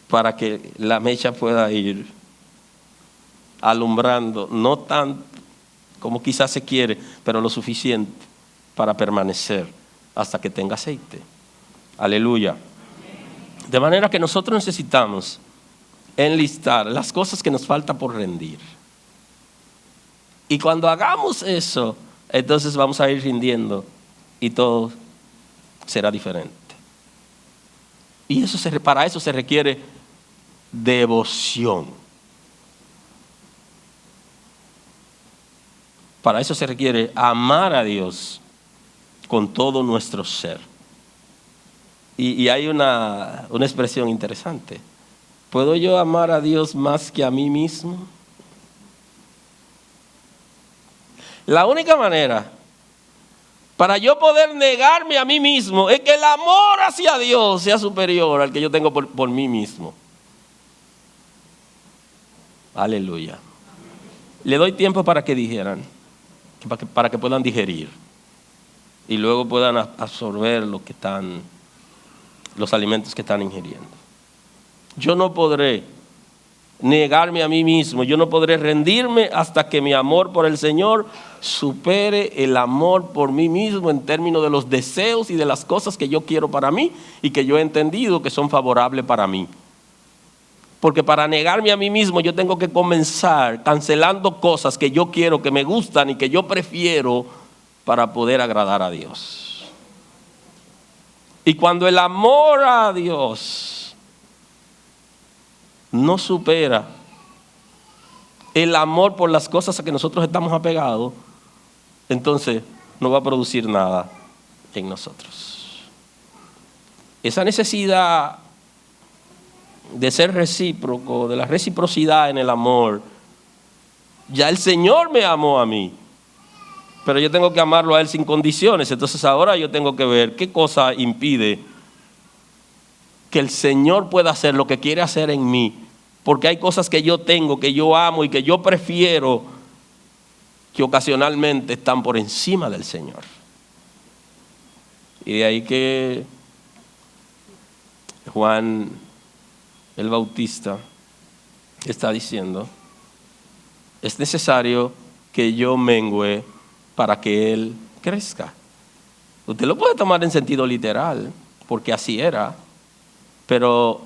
Speaker 1: para que la mecha pueda ir alumbrando. No tanto como quizás se quiere, pero lo suficiente para permanecer hasta que tenga aceite. Aleluya. De manera que nosotros necesitamos enlistar las cosas que nos falta por rendir. Y cuando hagamos eso, entonces vamos a ir rindiendo y todo será diferente. Y para eso se requiere devoción. Para eso se requiere amar a Dios con todo nuestro ser. Y hay una expresión interesante. ¿Puedo yo amar a Dios más que a mí mismo? La única manera para yo poder negarme a mí mismo es que el amor hacia Dios sea superior al que yo tengo por mí mismo. Aleluya. Le doy tiempo para que dijeran, para que puedan digerir y luego puedan absorber los alimentos que están ingiriendo. Yo no podré negarme a mí mismo, yo no podré rendirme hasta que mi amor por el Señor supere el amor por mí mismo en términos de los deseos y de las cosas que yo quiero para mí y que yo he entendido que son favorables para mí. Porque para negarme a mí mismo yo tengo que comenzar cancelando cosas que yo quiero, que me gustan y que yo prefiero para poder agradar a Dios. Y cuando el amor a Dios no supera el amor por las cosas a que nosotros estamos apegados, entonces no va a producir nada en nosotros. Esa necesidad de ser recíproco, de la reciprocidad en el amor, ya el Señor me amó a mí, pero yo tengo que amarlo a Él sin condiciones. Entonces ahora yo tengo que ver qué cosa impide que el Señor pueda hacer lo que quiere hacer en mí, porque hay cosas que yo tengo, que yo amo y que yo prefiero, que ocasionalmente están por encima del Señor. Y de ahí que Juan el Bautista está diciendo, es necesario que yo mengüe para que Él crezca. Usted lo puede tomar en sentido literal, porque así era, pero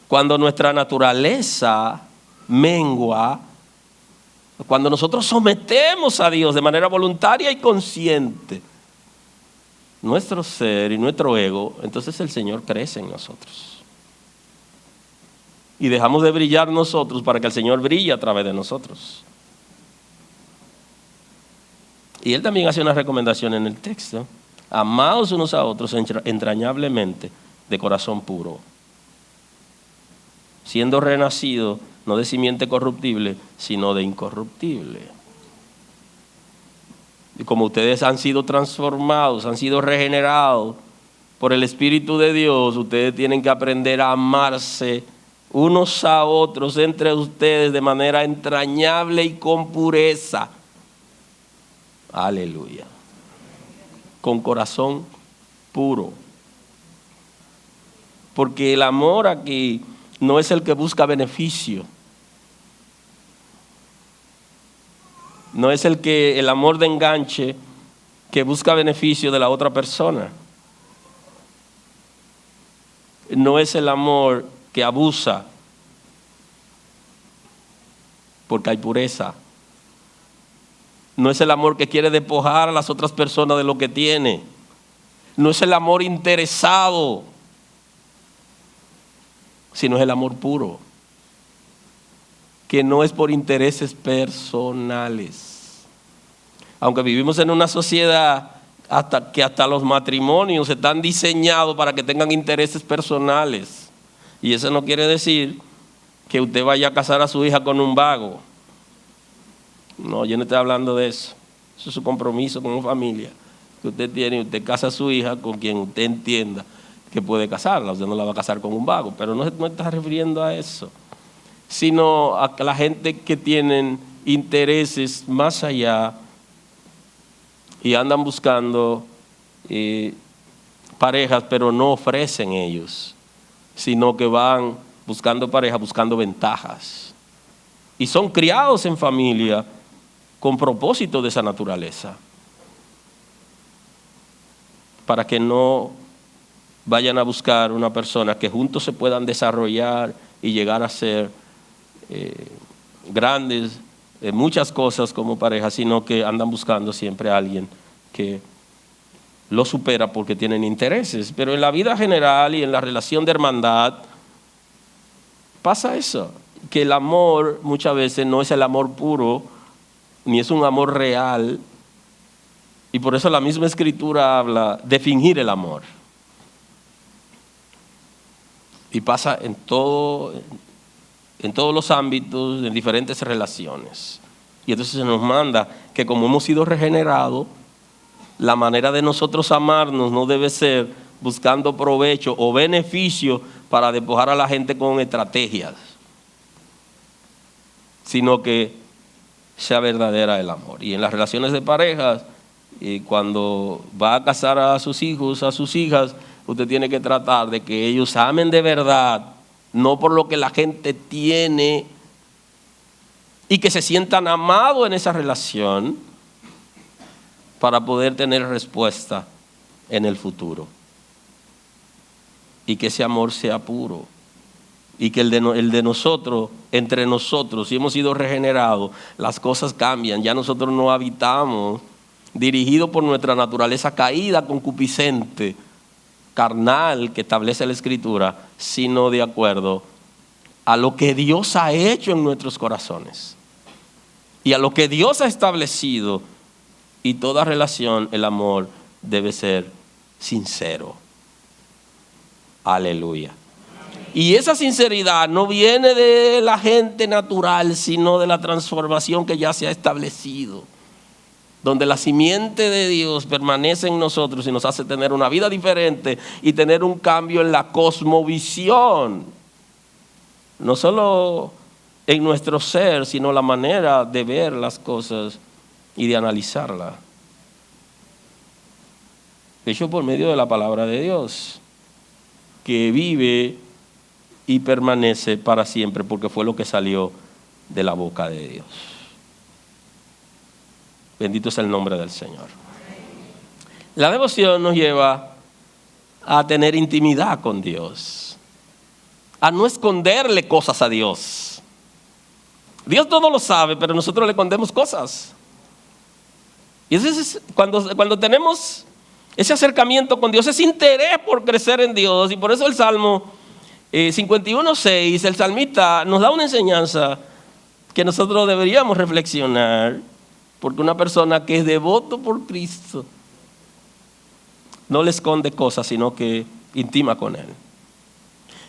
Speaker 1: cuando nuestra naturaleza mengua, cuando nosotros sometemos a Dios de manera voluntaria y consciente nuestro ser y nuestro ego, entonces el Señor crece en nosotros. Y dejamos de brillar nosotros para que el Señor brille a través de nosotros. Y Él también hace una recomendación en el texto: amaos unos a otros entrañablemente de corazón puro, siendo renacido no de simiente corruptible, sino de incorruptible. Y como ustedes han sido transformados, han sido regenerados por el Espíritu de Dios, ustedes tienen que aprender a amarse unos a otros entre ustedes de manera entrañable y con pureza. Aleluya. Con corazón puro. Porque el amor aquí no es el que busca beneficio. No es el amor de enganche que busca beneficio de la otra persona. No es el amor que abusa, porque hay pureza. No es el amor que quiere despojar a las otras personas de lo que tiene. No es el amor interesado, sino es el amor puro, que no es por intereses personales. Aunque vivimos en una sociedad que hasta los matrimonios están diseñados para que tengan intereses personales. Y eso no quiere decir que usted vaya a casar a su hija con un vago. No, yo no estoy hablando de eso. Eso es su compromiso como familia que usted tiene. Usted casa a su hija con quien usted entienda que puede casarla. Usted no la va a casar con un vago, pero no está refiriendo a eso, sino a la gente que tienen intereses más allá y andan buscando parejas, pero no ofrecen ellos, sino que van buscando pareja, buscando ventajas. Y son criados en familia con propósito de esa naturaleza, para que no vayan a buscar una persona que juntos se puedan desarrollar y llegar a ser grandes muchas cosas como pareja, sino que andan buscando siempre a alguien que lo supera porque tienen intereses. Pero en la vida general y en la relación de hermandad pasa eso, que el amor muchas veces no es el amor puro, ni es un amor real, y por eso la misma Escritura habla de fingir el amor. Y pasa en todos los ámbitos, en diferentes relaciones. Y entonces se nos manda que como hemos sido regenerados, la manera de nosotros amarnos no debe ser buscando provecho o beneficio para despojar a la gente con estrategias, sino que sea verdadera el amor. Y en las relaciones de parejas, cuando va a casar a sus hijos, a sus hijas, usted tiene que tratar de que ellos amen de verdad, no por lo que la gente tiene, y que se sientan amados en esa relación para poder tener respuesta en el futuro. Y que ese amor sea puro. Y que el de nosotros, entre nosotros, si hemos sido regenerados, las cosas cambian. Ya nosotros no habitamos dirigidos por nuestra naturaleza caída, concupiscente, carnal, que establece la Escritura, sino de acuerdo a lo que Dios ha hecho en nuestros corazones y a lo que Dios ha establecido. Y toda relación, el amor debe ser sincero. Aleluya. Y esa sinceridad no viene de la gente natural, sino de la transformación que ya se ha establecido, donde la simiente de Dios permanece en nosotros y nos hace tener una vida diferente y tener un cambio en la cosmovisión, no solo en nuestro ser, sino la manera de ver las cosas y de analizarlas. Hecho por medio de la palabra de Dios, que vive y permanece para siempre, porque fue lo que salió de la boca de Dios. Bendito es el nombre del Señor. La devoción nos lleva a tener intimidad con Dios, a no esconderle cosas a Dios. Dios todo lo sabe, pero nosotros le escondemos cosas. Y entonces cuando tenemos ese acercamiento con Dios, ese interés por crecer en Dios, y por eso el Salmo 51:6, el salmista nos da una enseñanza que nosotros deberíamos reflexionar, porque una persona que es devoto por Cristo no le esconde cosas, sino que intima con Él.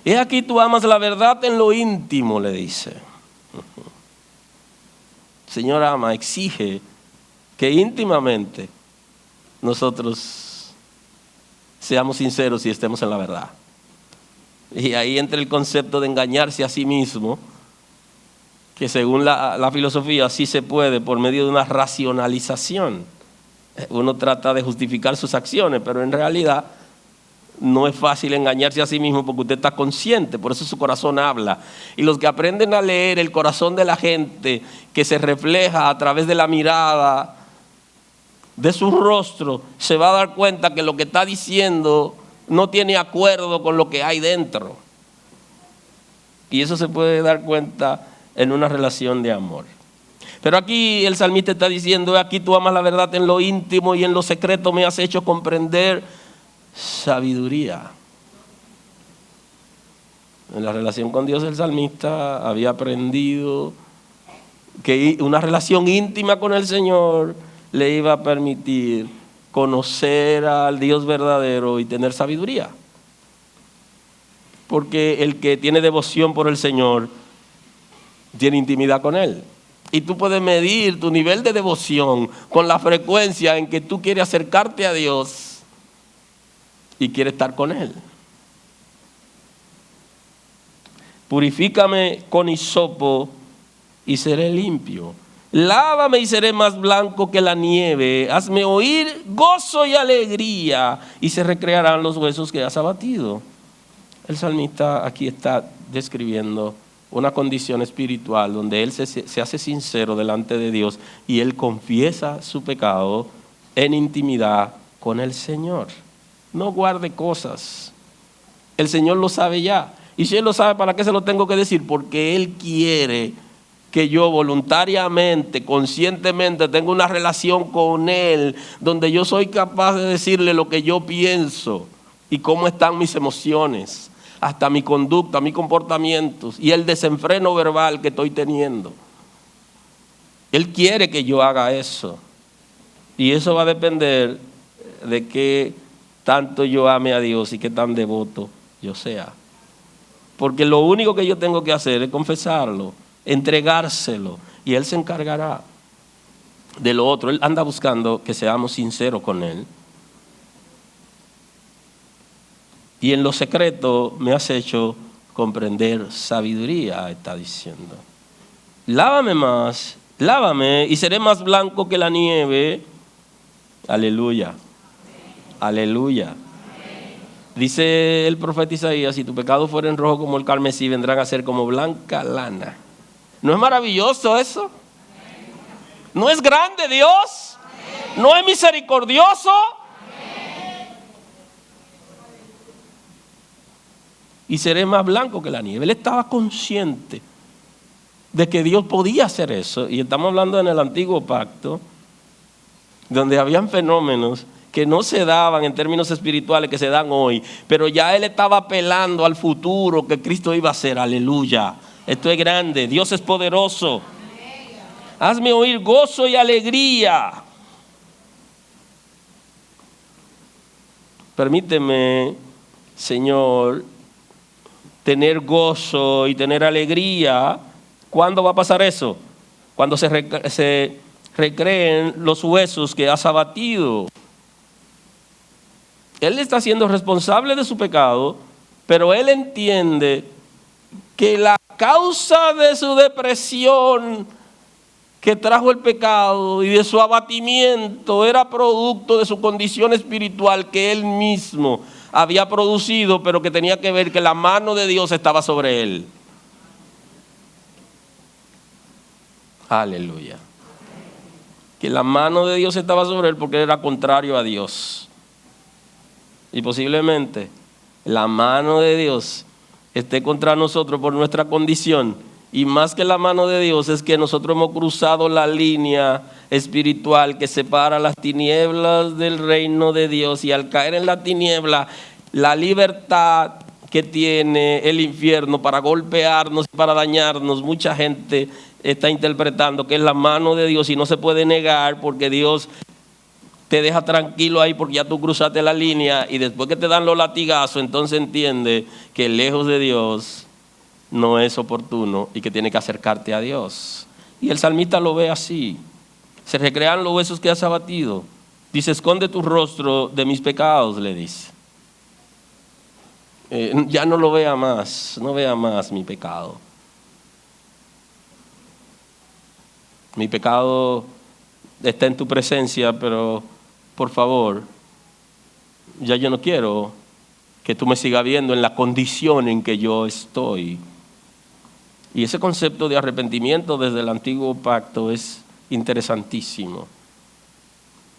Speaker 1: He aquí tú amas la verdad en lo íntimo, le dice. El Señor ama, exige que íntimamente nosotros seamos sinceros y estemos en la verdad. Y ahí entra el concepto de engañarse a sí mismo, que según la filosofía sí se puede por medio de una racionalización. Uno trata de justificar sus acciones, pero en realidad no es fácil engañarse a sí mismo porque usted está consciente, por eso su corazón habla. Y los que aprenden a leer el corazón de la gente, que se refleja a través de la mirada, de su rostro, se va a dar cuenta que lo que está diciendo no tiene acuerdo con lo que hay dentro. Y eso se puede dar cuenta en una relación de amor. Pero aquí el salmista está diciendo: aquí tú amas la verdad en lo íntimo y en lo secreto me has hecho comprender sabiduría. En la relación con Dios, el salmista había aprendido que una relación íntima con el Señor le iba a permitir conocer al Dios verdadero y tener sabiduría. Porque el que tiene devoción por el Señor tiene intimidad con Él. Y tú puedes medir tu nivel de devoción con la frecuencia en que tú quieres acercarte a Dios y quieres estar con Él. Purifícame con hisopo y seré limpio. Lávame y seré más blanco que la nieve. Hazme oír gozo y alegría y se recrearán los huesos que has abatido. El salmista aquí está describiendo una condición espiritual donde él se hace sincero delante de Dios y él confiesa su pecado en intimidad con el Señor. No guarde cosas. El Señor lo sabe ya. Y si Él lo sabe, ¿para qué se lo tengo que decir? Porque Él quiere que yo voluntariamente, conscientemente tengo una relación con Él, donde yo soy capaz de decirle lo que yo pienso y cómo están mis emociones, hasta mi conducta, mis comportamientos y el desenfreno verbal que estoy teniendo. Él quiere que yo haga eso. Y eso va a depender de qué tanto yo ame a Dios y qué tan devoto yo sea. Porque lo único que yo tengo que hacer es confesarlo, entregárselo, y Él se encargará de lo otro. Él anda buscando que seamos sinceros con Él. Y en lo secreto me has hecho comprender sabiduría, está diciendo. Lávame más, lávame y seré más blanco que la nieve. Aleluya, aleluya. Dice el profeta Isaías, si tu pecado fuera en rojo como el carmesí, vendrán a ser como blanca lana. ¿No es maravilloso eso? ¿No es grande Dios? ¿No es misericordioso? Y seré más blanco que la nieve. Él estaba consciente de que Dios podía hacer eso. Y estamos hablando en el antiguo pacto, donde habían fenómenos que no se daban en términos espirituales que se dan hoy, pero ya Él estaba apelando al futuro que Cristo iba a hacer. Aleluya. Esto es grande. Dios es poderoso. Hazme oír gozo y alegría. Permíteme, Señor, tener gozo y tener alegría. ¿Cuándo va a pasar eso? Cuando se recreen los huesos que has abatido. Él está siendo responsable de su pecado, pero él entiende que la causa de su depresión que trajo el pecado y de su abatimiento era producto de su condición espiritual que él mismo había producido, pero que tenía que ver que la mano de Dios estaba sobre él. Aleluya. Que la mano de Dios estaba sobre él porque era contrario a Dios. Y posiblemente la mano de Dios esté contra nosotros por nuestra condición. Y más que la mano de Dios es que nosotros hemos cruzado la línea espiritual que separa las tinieblas del reino de Dios. Y al caer en la tiniebla, la libertad que tiene el infierno para golpearnos, para dañarnos, mucha gente está interpretando que es la mano de Dios y no se puede negar porque Dios te deja tranquilo ahí porque ya tú cruzaste la línea, y después que te dan los latigazos, entonces entiende que lejos de Dios no es oportuno y que tiene que acercarte a Dios. Y el salmista lo ve así. Se recrean los huesos que has abatido. Dice, esconde tu rostro de mis pecados, le dice. Ya no lo vea más, no vea más mi pecado. Mi pecado está en tu presencia, pero por favor, ya yo no quiero que tú me sigas viendo en la condición en que yo estoy. Y ese concepto de arrepentimiento desde el antiguo pacto es interesantísimo.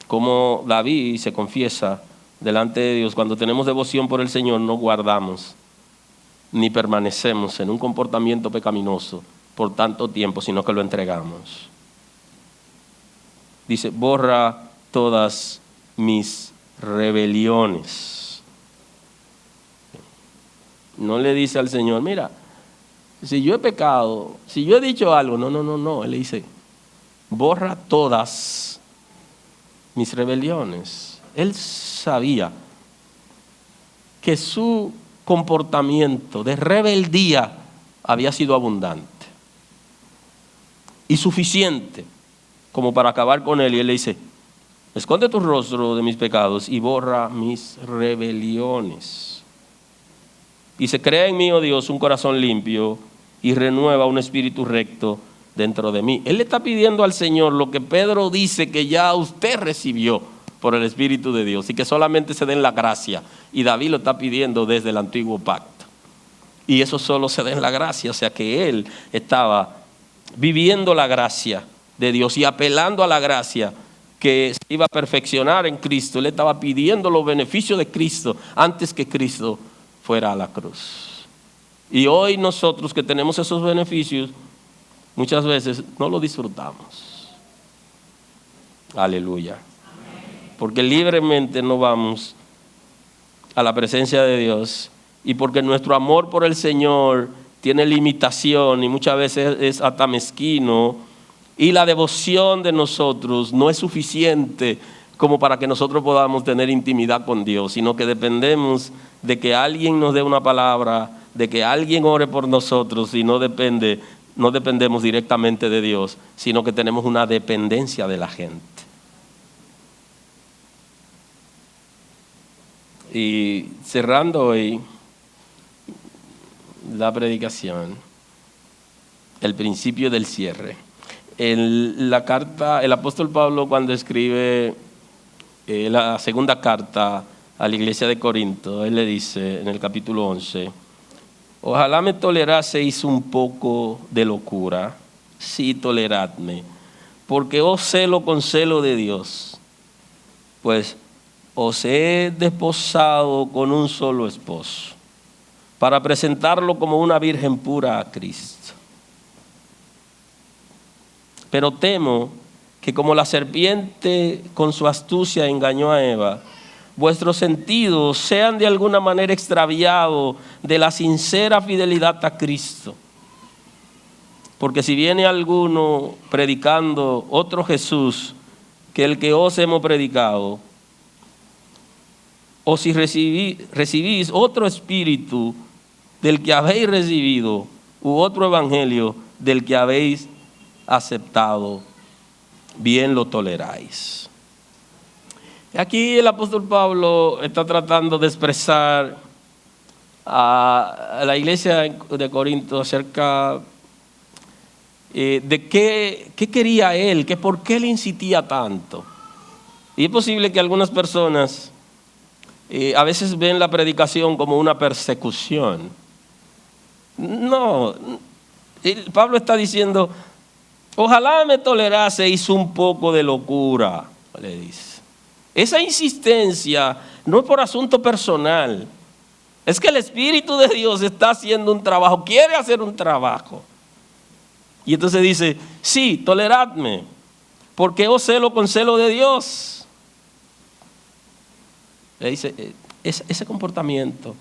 Speaker 1: Como David se confiesa delante de Dios, cuando tenemos devoción por el Señor, no guardamos ni permanecemos en un comportamiento pecaminoso por tanto tiempo, sino que lo entregamos. Dice, borra todas mis rebeliones. No le dice al Señor, mira, si yo he pecado, si yo he dicho algo, no. Él le dice, borra todas mis rebeliones. Él sabía que su comportamiento de rebeldía había sido abundante y suficiente como para acabar con él. Y él le dice, esconde tu rostro de mis pecados y borra mis rebeliones. Y se crea en mí, oh Dios, un corazón limpio y renueva un espíritu recto dentro de mí. Él le está pidiendo al Señor lo que Pedro dice que ya usted recibió por el Espíritu de Dios y que solamente se den la gracia. Y David lo está pidiendo desde el antiguo pacto. Y eso solo se da en la gracia, o sea que él estaba viviendo la gracia de Dios y apelando a la gracia que se iba a perfeccionar en Cristo. Él estaba pidiendo los beneficios de Cristo antes que Cristo fuera a la cruz. Y hoy nosotros que tenemos esos beneficios, muchas veces no lo disfrutamos. Aleluya. Porque libremente no vamos a la presencia de Dios y porque nuestro amor por el Señor tiene limitación y muchas veces es hasta mezquino y la devoción de nosotros no es suficiente como para que nosotros podamos tener intimidad con Dios, sino que dependemos de que alguien nos dé una palabra, de que alguien ore por nosotros y no dependemos directamente de Dios, sino que tenemos una dependencia de la gente. Y cerrando hoy la predicación, el principio del cierre. La carta, el apóstol Pablo cuando escribe la segunda carta a la iglesia de Corinto, él le dice en el capítulo 11, ojalá me toleraseis un poco de locura, sí toleradme, porque os celo con celo de Dios, pues os he desposado con un solo esposo, para presentarlo como una virgen pura a Cristo. Pero temo que como la serpiente con su astucia engañó a Eva, vuestros sentidos sean de alguna manera extraviados de la sincera fidelidad a Cristo. Porque si viene alguno predicando otro Jesús que el que os hemos predicado, o si recibís otro espíritu del que habéis recibido, u otro evangelio del que habéis aceptado, bien lo toleráis. Aquí el apóstol Pablo está tratando de expresar a la iglesia de Corinto acerca de qué quería él, que por qué le insistía tanto. Y es posible que algunas personas a veces ven la predicación como una persecución. No, Pablo está diciendo, ojalá me toleraseis un poco de locura, le dice. Esa insistencia no es por asunto personal, es que el Espíritu de Dios está haciendo un trabajo, quiere hacer un trabajo. Y entonces dice, sí, toleradme, porque os celo con celo de Dios. Le dice, ese comportamiento,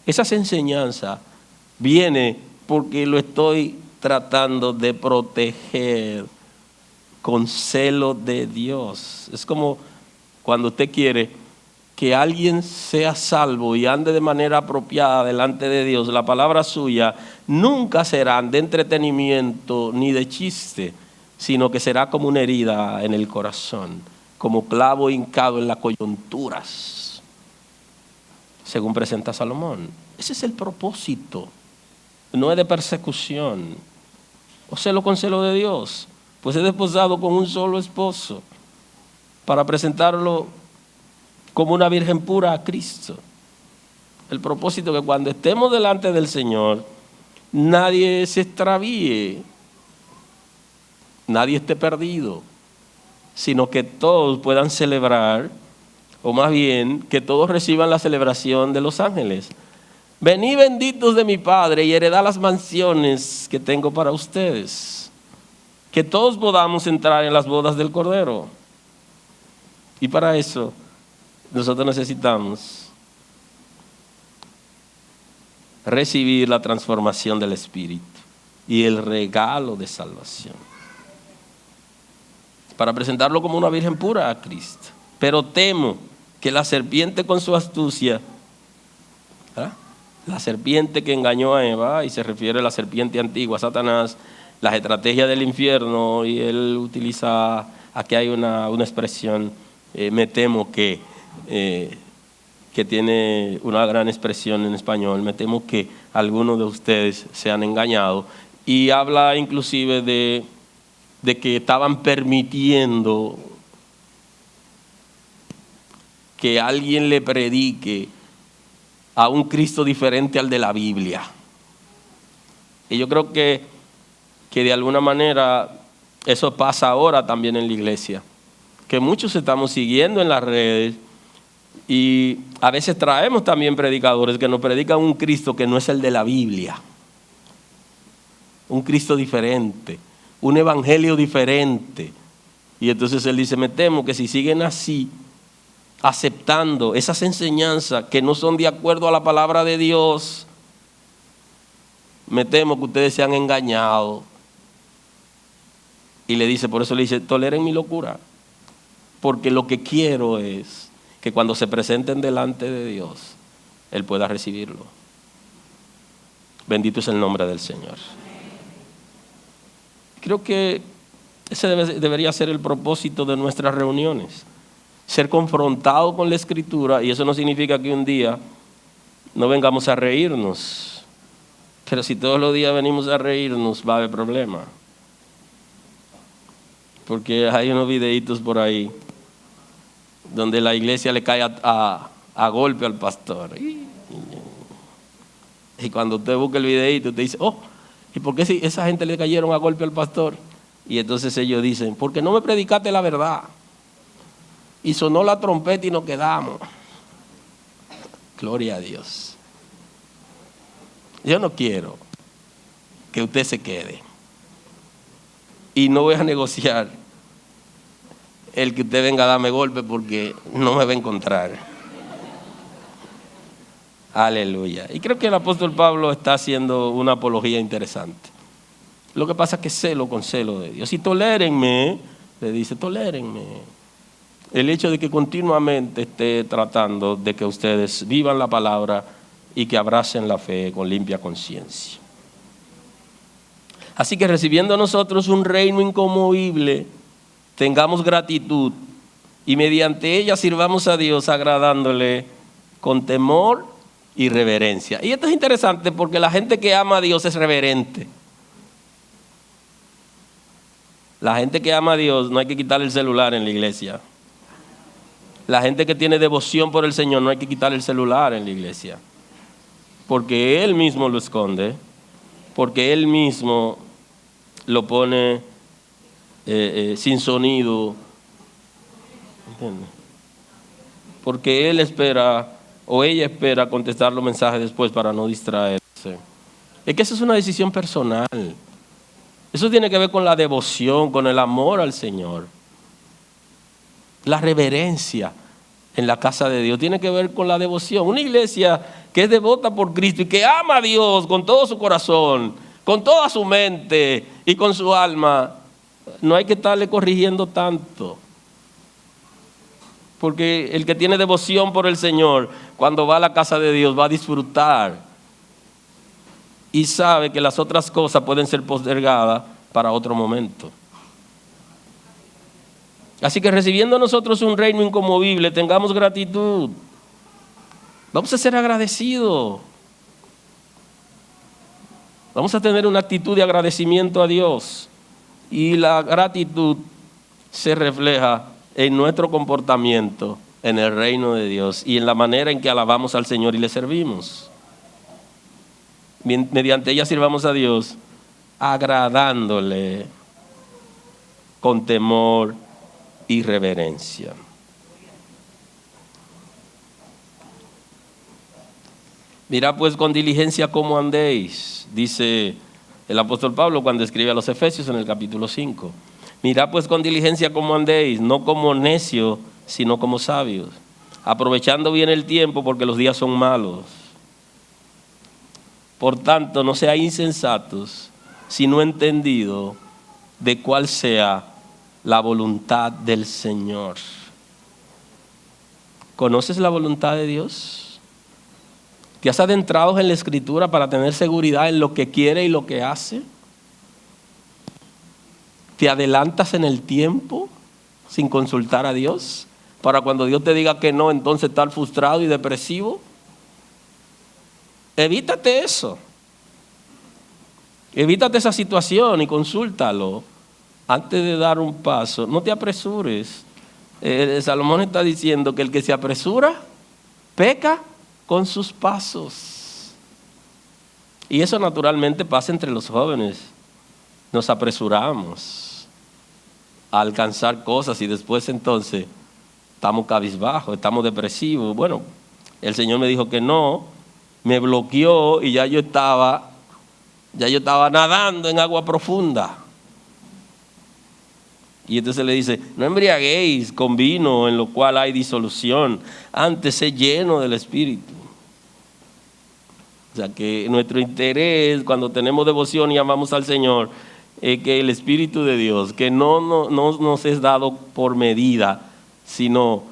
Speaker 1: esas enseñanzas, viene porque lo estoy tratando de proteger con celo de Dios. Es como cuando usted quiere que alguien sea salvo y ande de manera apropiada delante de Dios, la palabra suya nunca serán de entretenimiento ni de chiste, sino que será como una herida en el corazón, como clavo hincado en las coyunturas, según presenta Salomón. Ese es el propósito, no es de persecución. O celo con celo de Dios, pues he desposado con un solo esposo para presentarlo como una virgen pura a Cristo. El propósito es que cuando estemos delante del Señor, nadie se extravíe, nadie esté perdido, sino que todos puedan celebrar, o más bien, que todos reciban la celebración de los ángeles. Venid benditos de mi Padre y heredad las mansiones que tengo para ustedes. Que todos podamos entrar en las bodas del Cordero. Y para eso nosotros necesitamos recibir la transformación del Espíritu y el regalo de salvación, para presentarlo como una virgen pura a Cristo. Pero temo que la serpiente con su astucia, ¿verdad?, la serpiente que engañó a Eva, y se refiere a la serpiente antigua, Satanás, las estrategias del infierno, y él utiliza, aquí hay una expresión, me temo que tiene una gran expresión en español, me temo que algunos de ustedes se han engañado, y habla inclusive de que estaban permitiendo que alguien le predique a un Cristo diferente al de la Biblia. Y yo creo que de alguna manera eso pasa ahora también en la iglesia, que muchos estamos siguiendo en las redes y a veces traemos también predicadores que nos predican un Cristo que no es el de la Biblia. un Cristo diferente, un evangelio diferente. Y entonces él dice, me temo que si siguen así, aceptando esas enseñanzas que no son de acuerdo a la palabra de Dios, me temo que ustedes se han engañado. Y le dice, por eso le dice, toleren mi locura, porque lo que quiero es que cuando se presenten delante de Dios, Él pueda recibirlo. Bendito es el nombre del Señor. Creo que ese debería ser el propósito de nuestras reuniones. Ser confrontado con la Escritura, y eso no significa que un día no vengamos a reírnos. Pero si todos los días venimos a reírnos, va a haber problema. Porque hay unos videitos por ahí donde la iglesia le cae a golpe al pastor. Y cuando usted busca el videito, usted dice, oh, ¿y por qué si esa gente le cayeron a golpe al pastor? Y entonces ellos dicen, porque no me predicaste la verdad. Y sonó la trompeta y nos quedamos. Gloria a Dios. Yo no quiero que usted se quede. Y no voy a negociar el que usted venga a darme golpe porque no me va a encontrar. Aleluya. Y creo que el apóstol Pablo está haciendo una apología interesante. Lo que pasa es que celo con celo de Dios. Y tolérenme, le dice, tolérenme. El hecho de que continuamente esté tratando de que ustedes vivan la palabra y que abracen la fe con limpia conciencia. Así que recibiendo nosotros un reino inconmovible, tengamos gratitud y mediante ella sirvamos a Dios agradándole con temor y reverencia. Y esto es interesante porque la gente que ama a Dios es reverente. La gente que ama a Dios no hay que quitarle el celular en la iglesia. La gente que tiene devoción por el Señor no hay que quitarle el celular en la iglesia. Porque Él mismo lo esconde, porque Él mismo lo pone sin sonido, ¿entiendes? Porque Él espera o ella espera contestar los mensajes después para no distraerse. Es que eso es una decisión personal. Eso tiene que ver con la devoción, con el amor al Señor. La reverencia en la casa de Dios tiene que ver con la devoción. Una iglesia que es devota por Cristo y que ama a Dios con todo su corazón, con toda su mente y con su alma, no hay que estarle corrigiendo tanto. Porque el que tiene devoción por el Señor, cuando va a la casa de Dios, va a disfrutar. Y sabe que las otras cosas pueden ser postergadas para otro momento. Así que recibiendo nosotros un reino inconmovible, tengamos gratitud. Vamos a ser agradecidos. Vamos a tener una actitud de agradecimiento a Dios. Y la gratitud se refleja en nuestro comportamiento en el reino de Dios y en la manera en que alabamos al Señor y le servimos. Mediante ella sirvamos a Dios agradándole con temor y reverencia. Mirad pues con diligencia cómo andéis, dice el apóstol Pablo cuando escribe a los Efesios en el capítulo 5. Mirad pues con diligencia cómo andéis, no como necios, sino como sabios, aprovechando bien el tiempo porque los días son malos. Por tanto, no seáis insensatos, sino entendidos de cuál sea la voluntad del Señor. ¿Conoces la voluntad de Dios? ¿Te has adentrado en la Escritura para tener seguridad en lo que quiere y lo que hace? ¿Te adelantas en el tiempo sin consultar a Dios? Para cuando Dios te diga que no, entonces estar frustrado y depresivo. Evítate eso. Evítate esa situación y consúltalo antes de dar un paso. No te apresures. Salomón está diciendo que el que se apresura, peca con sus pasos. Y eso naturalmente pasa entre los jóvenes. Nos apresuramos a alcanzar cosas y después entonces estamos cabizbajos, estamos depresivos. Bueno, el Señor me dijo que no, me bloqueó y ya yo estaba Ya yo estaba nadando en agua profunda. Y entonces le dice, no embriaguéis con vino en lo cual hay disolución, antes sé lleno del Espíritu. O sea que nuestro interés cuando tenemos devoción y amamos al Señor es que el Espíritu de Dios, que no nos es dado por medida, sino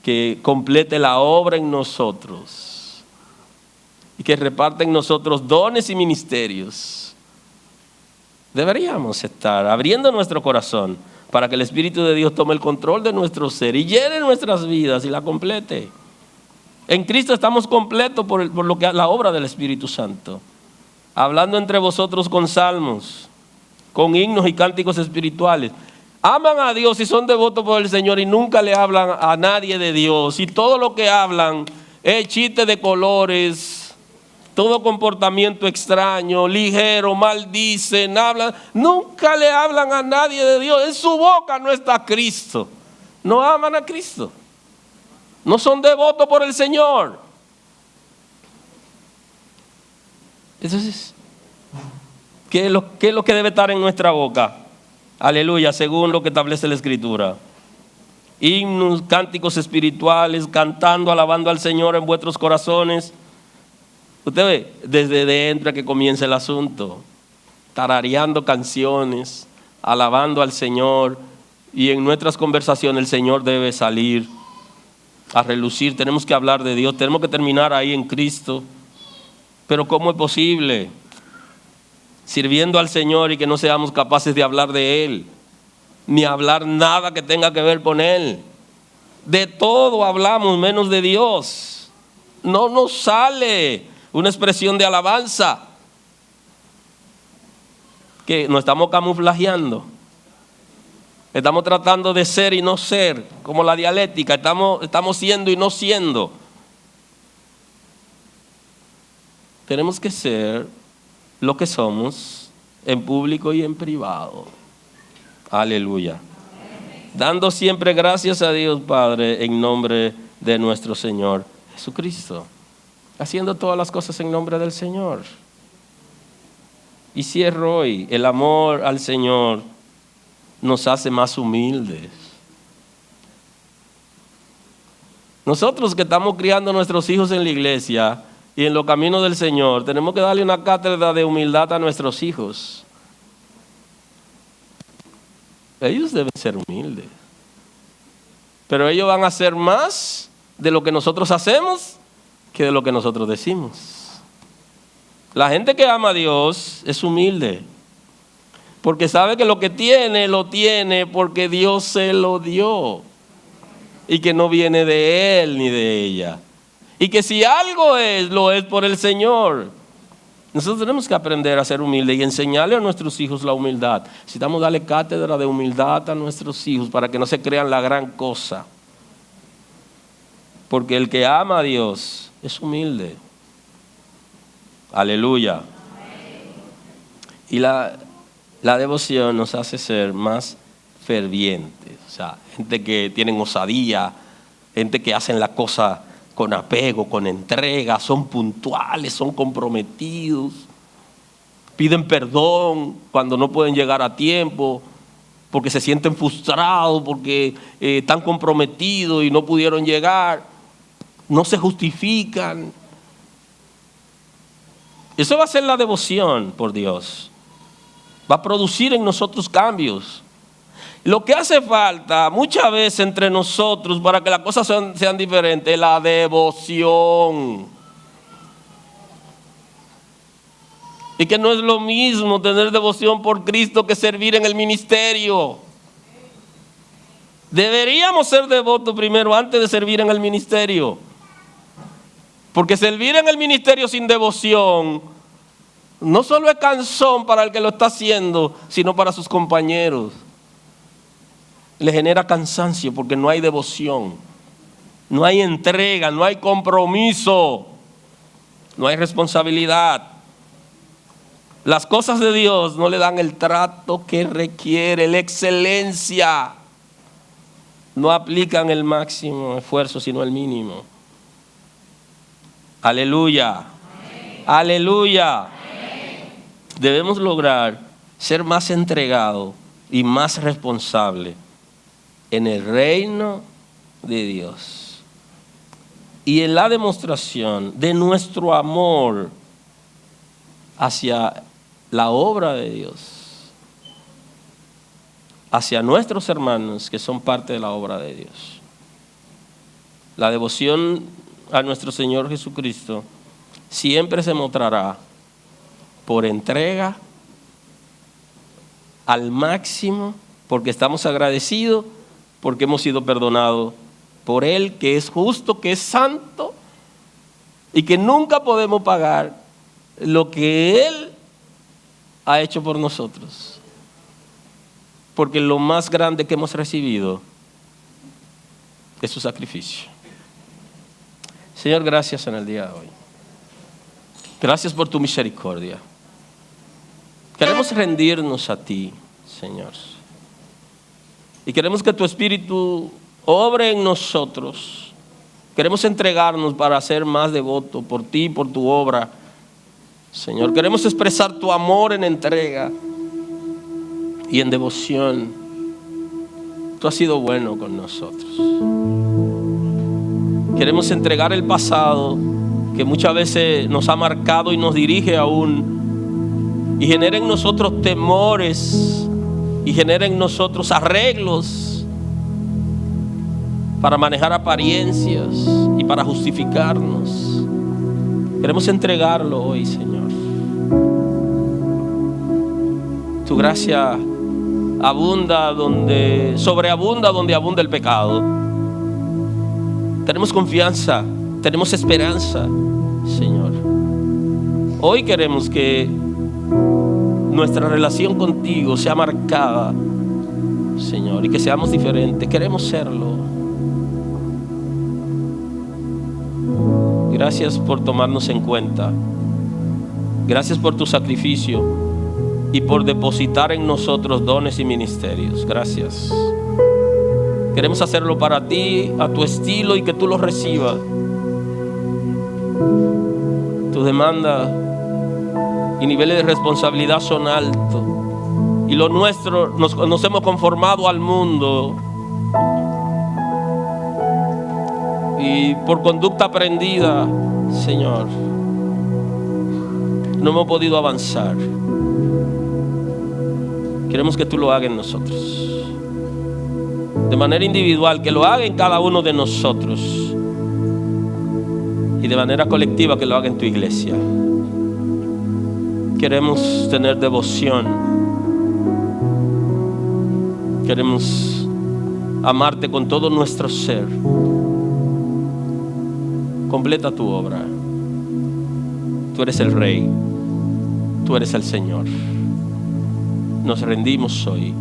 Speaker 1: que complete la obra en nosotros y que reparte en nosotros dones y ministerios. Deberíamos estar abriendo nuestro corazón para que el Espíritu de Dios tome el control de nuestro ser y llene nuestras vidas y la complete. En Cristo estamos completos por lo que la obra del Espíritu Santo. Hablando entre vosotros con salmos, con himnos y cánticos espirituales. Aman a Dios y son devotos por el Señor y nunca le hablan a nadie de Dios. Y todo lo que hablan es chiste de colores, todo comportamiento extraño, ligero, maldicen, hablan. Nunca le hablan a nadie de Dios. En su boca no está Cristo. No aman a Cristo. No son devotos por el Señor. Entonces, ¿qué es lo que debe estar en nuestra boca? Aleluya, según lo que establece la Escritura. Himnos, cánticos espirituales, cantando, alabando al Señor en vuestros corazones. Usted ve, desde dentro que comienza el asunto. Tarareando canciones, alabando al Señor. Y en nuestras conversaciones el Señor debe salir a relucir. Tenemos que hablar de Dios, tenemos que terminar ahí en Cristo. Pero ¿cómo es posible? Sirviendo al Señor y que no seamos capaces de hablar de Él, ni hablar nada que tenga que ver con Él. De todo hablamos menos de Dios. No nos sale una expresión de alabanza. Que nos estamos camuflajeando. Estamos tratando de ser y no ser, como la dialéctica. Estamos siendo y no siendo. Tenemos que ser lo que somos en público y en privado. Aleluya. Dando siempre gracias a Dios Padre en nombre de nuestro Señor Jesucristo. Haciendo todas las cosas en nombre del Señor. Y cierro hoy, el amor al Señor nos hace más humildes. Nosotros que estamos criando a nuestros hijos en la iglesia y en los caminos del Señor, tenemos que darle una cátedra de humildad a nuestros hijos. Ellos deben ser humildes. Pero ellos van a hacer más de lo que nosotros hacemos que de lo que nosotros decimos. La gente que ama a Dios es humilde. Porque sabe que lo que tiene, lo tiene porque Dios se lo dio. Y que no viene de él ni de ella. Y que si algo es, lo es por el Señor. Nosotros tenemos que aprender a ser humildes y enseñarle a nuestros hijos la humildad. Necesitamos darle cátedra de humildad a nuestros hijos para que no se crean la gran cosa. Porque el que ama a Dios es humilde. Aleluya. Y la devoción nos hace ser más fervientes. O sea, gente que tienen osadía, gente que hacen la cosa con apego, con entrega, son puntuales, son comprometidos, piden perdón cuando no pueden llegar a tiempo, porque se sienten frustrados, porque están comprometidos y no pudieron llegar, no se justifican. Eso va a ser la devoción por Dios. Va a producir en nosotros cambios. Lo que hace falta muchas veces entre nosotros para que las cosas sean diferentes es la devoción. Y que no es lo mismo tener devoción por Cristo que servir en el ministerio. Deberíamos ser devotos primero antes de servir en el ministerio. Porque servir en el ministerio sin devoción no solo es cansón para el que lo está haciendo, sino para sus compañeros. Le genera cansancio porque no hay devoción, no hay entrega, no hay compromiso, no hay responsabilidad. Las cosas de Dios no le dan el trato que requiere, la excelencia. No aplican el máximo esfuerzo, sino el mínimo. Aleluya. Amén. Aleluya. Amén. debemos lograr ser más entregados y más responsables en el reino de Dios y en la demostración de nuestro amor hacia la obra de Dios, hacia nuestros hermanos que son parte de la obra de Dios. La devoción a nuestro Señor Jesucristo siempre se mostrará por entrega al máximo, porque estamos agradecidos, porque hemos sido perdonados por Él, que es justo, que es santo y que nunca podemos pagar lo que Él ha hecho por nosotros. Porque lo más grande que hemos recibido es su sacrificio. Señor, gracias en el día de hoy. Gracias por tu misericordia. Queremos rendirnos a ti, Señor. Y queremos que tu Espíritu obre en nosotros. Queremos entregarnos para ser más devotos por ti, por tu obra. Señor, queremos expresar tu amor en entrega y en devoción. Tú has sido bueno con nosotros. Queremos entregar el pasado que muchas veces nos ha marcado y nos dirige aún y genera en nosotros temores y genera en nosotros arreglos para manejar apariencias y para justificarnos. Queremos entregarlo hoy, Señor. Tu gracia sobreabunda donde abunda el pecado. Tenemos confianza, tenemos esperanza, Señor. Hoy queremos que nuestra relación contigo sea marcada, Señor, y que seamos diferentes. Queremos serlo. Gracias por tomarnos en cuenta. Gracias por tu sacrificio y por depositar en nosotros dones y ministerios. Gracias. Queremos hacerlo para ti, a tu estilo, y que tú lo recibas. Tu demanda y niveles de responsabilidad son altos. Y lo nuestro, nos hemos conformado al mundo. Y por conducta aprendida, Señor, no hemos podido avanzar. Queremos que tú lo hagas en nosotros. De manera individual, que lo haga en cada uno de nosotros. Y de manera colectiva, que lo haga en tu iglesia. Queremos tener devoción. Queremos amarte con todo nuestro ser. Completa tu obra. Tú eres el Rey. Tú eres el Señor. Nos rendimos hoy.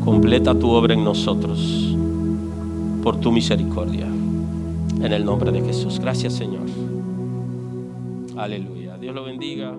Speaker 1: Completa tu obra en nosotros por tu misericordia. En el nombre de Jesús. Gracias, Señor. Aleluya. Dios lo bendiga.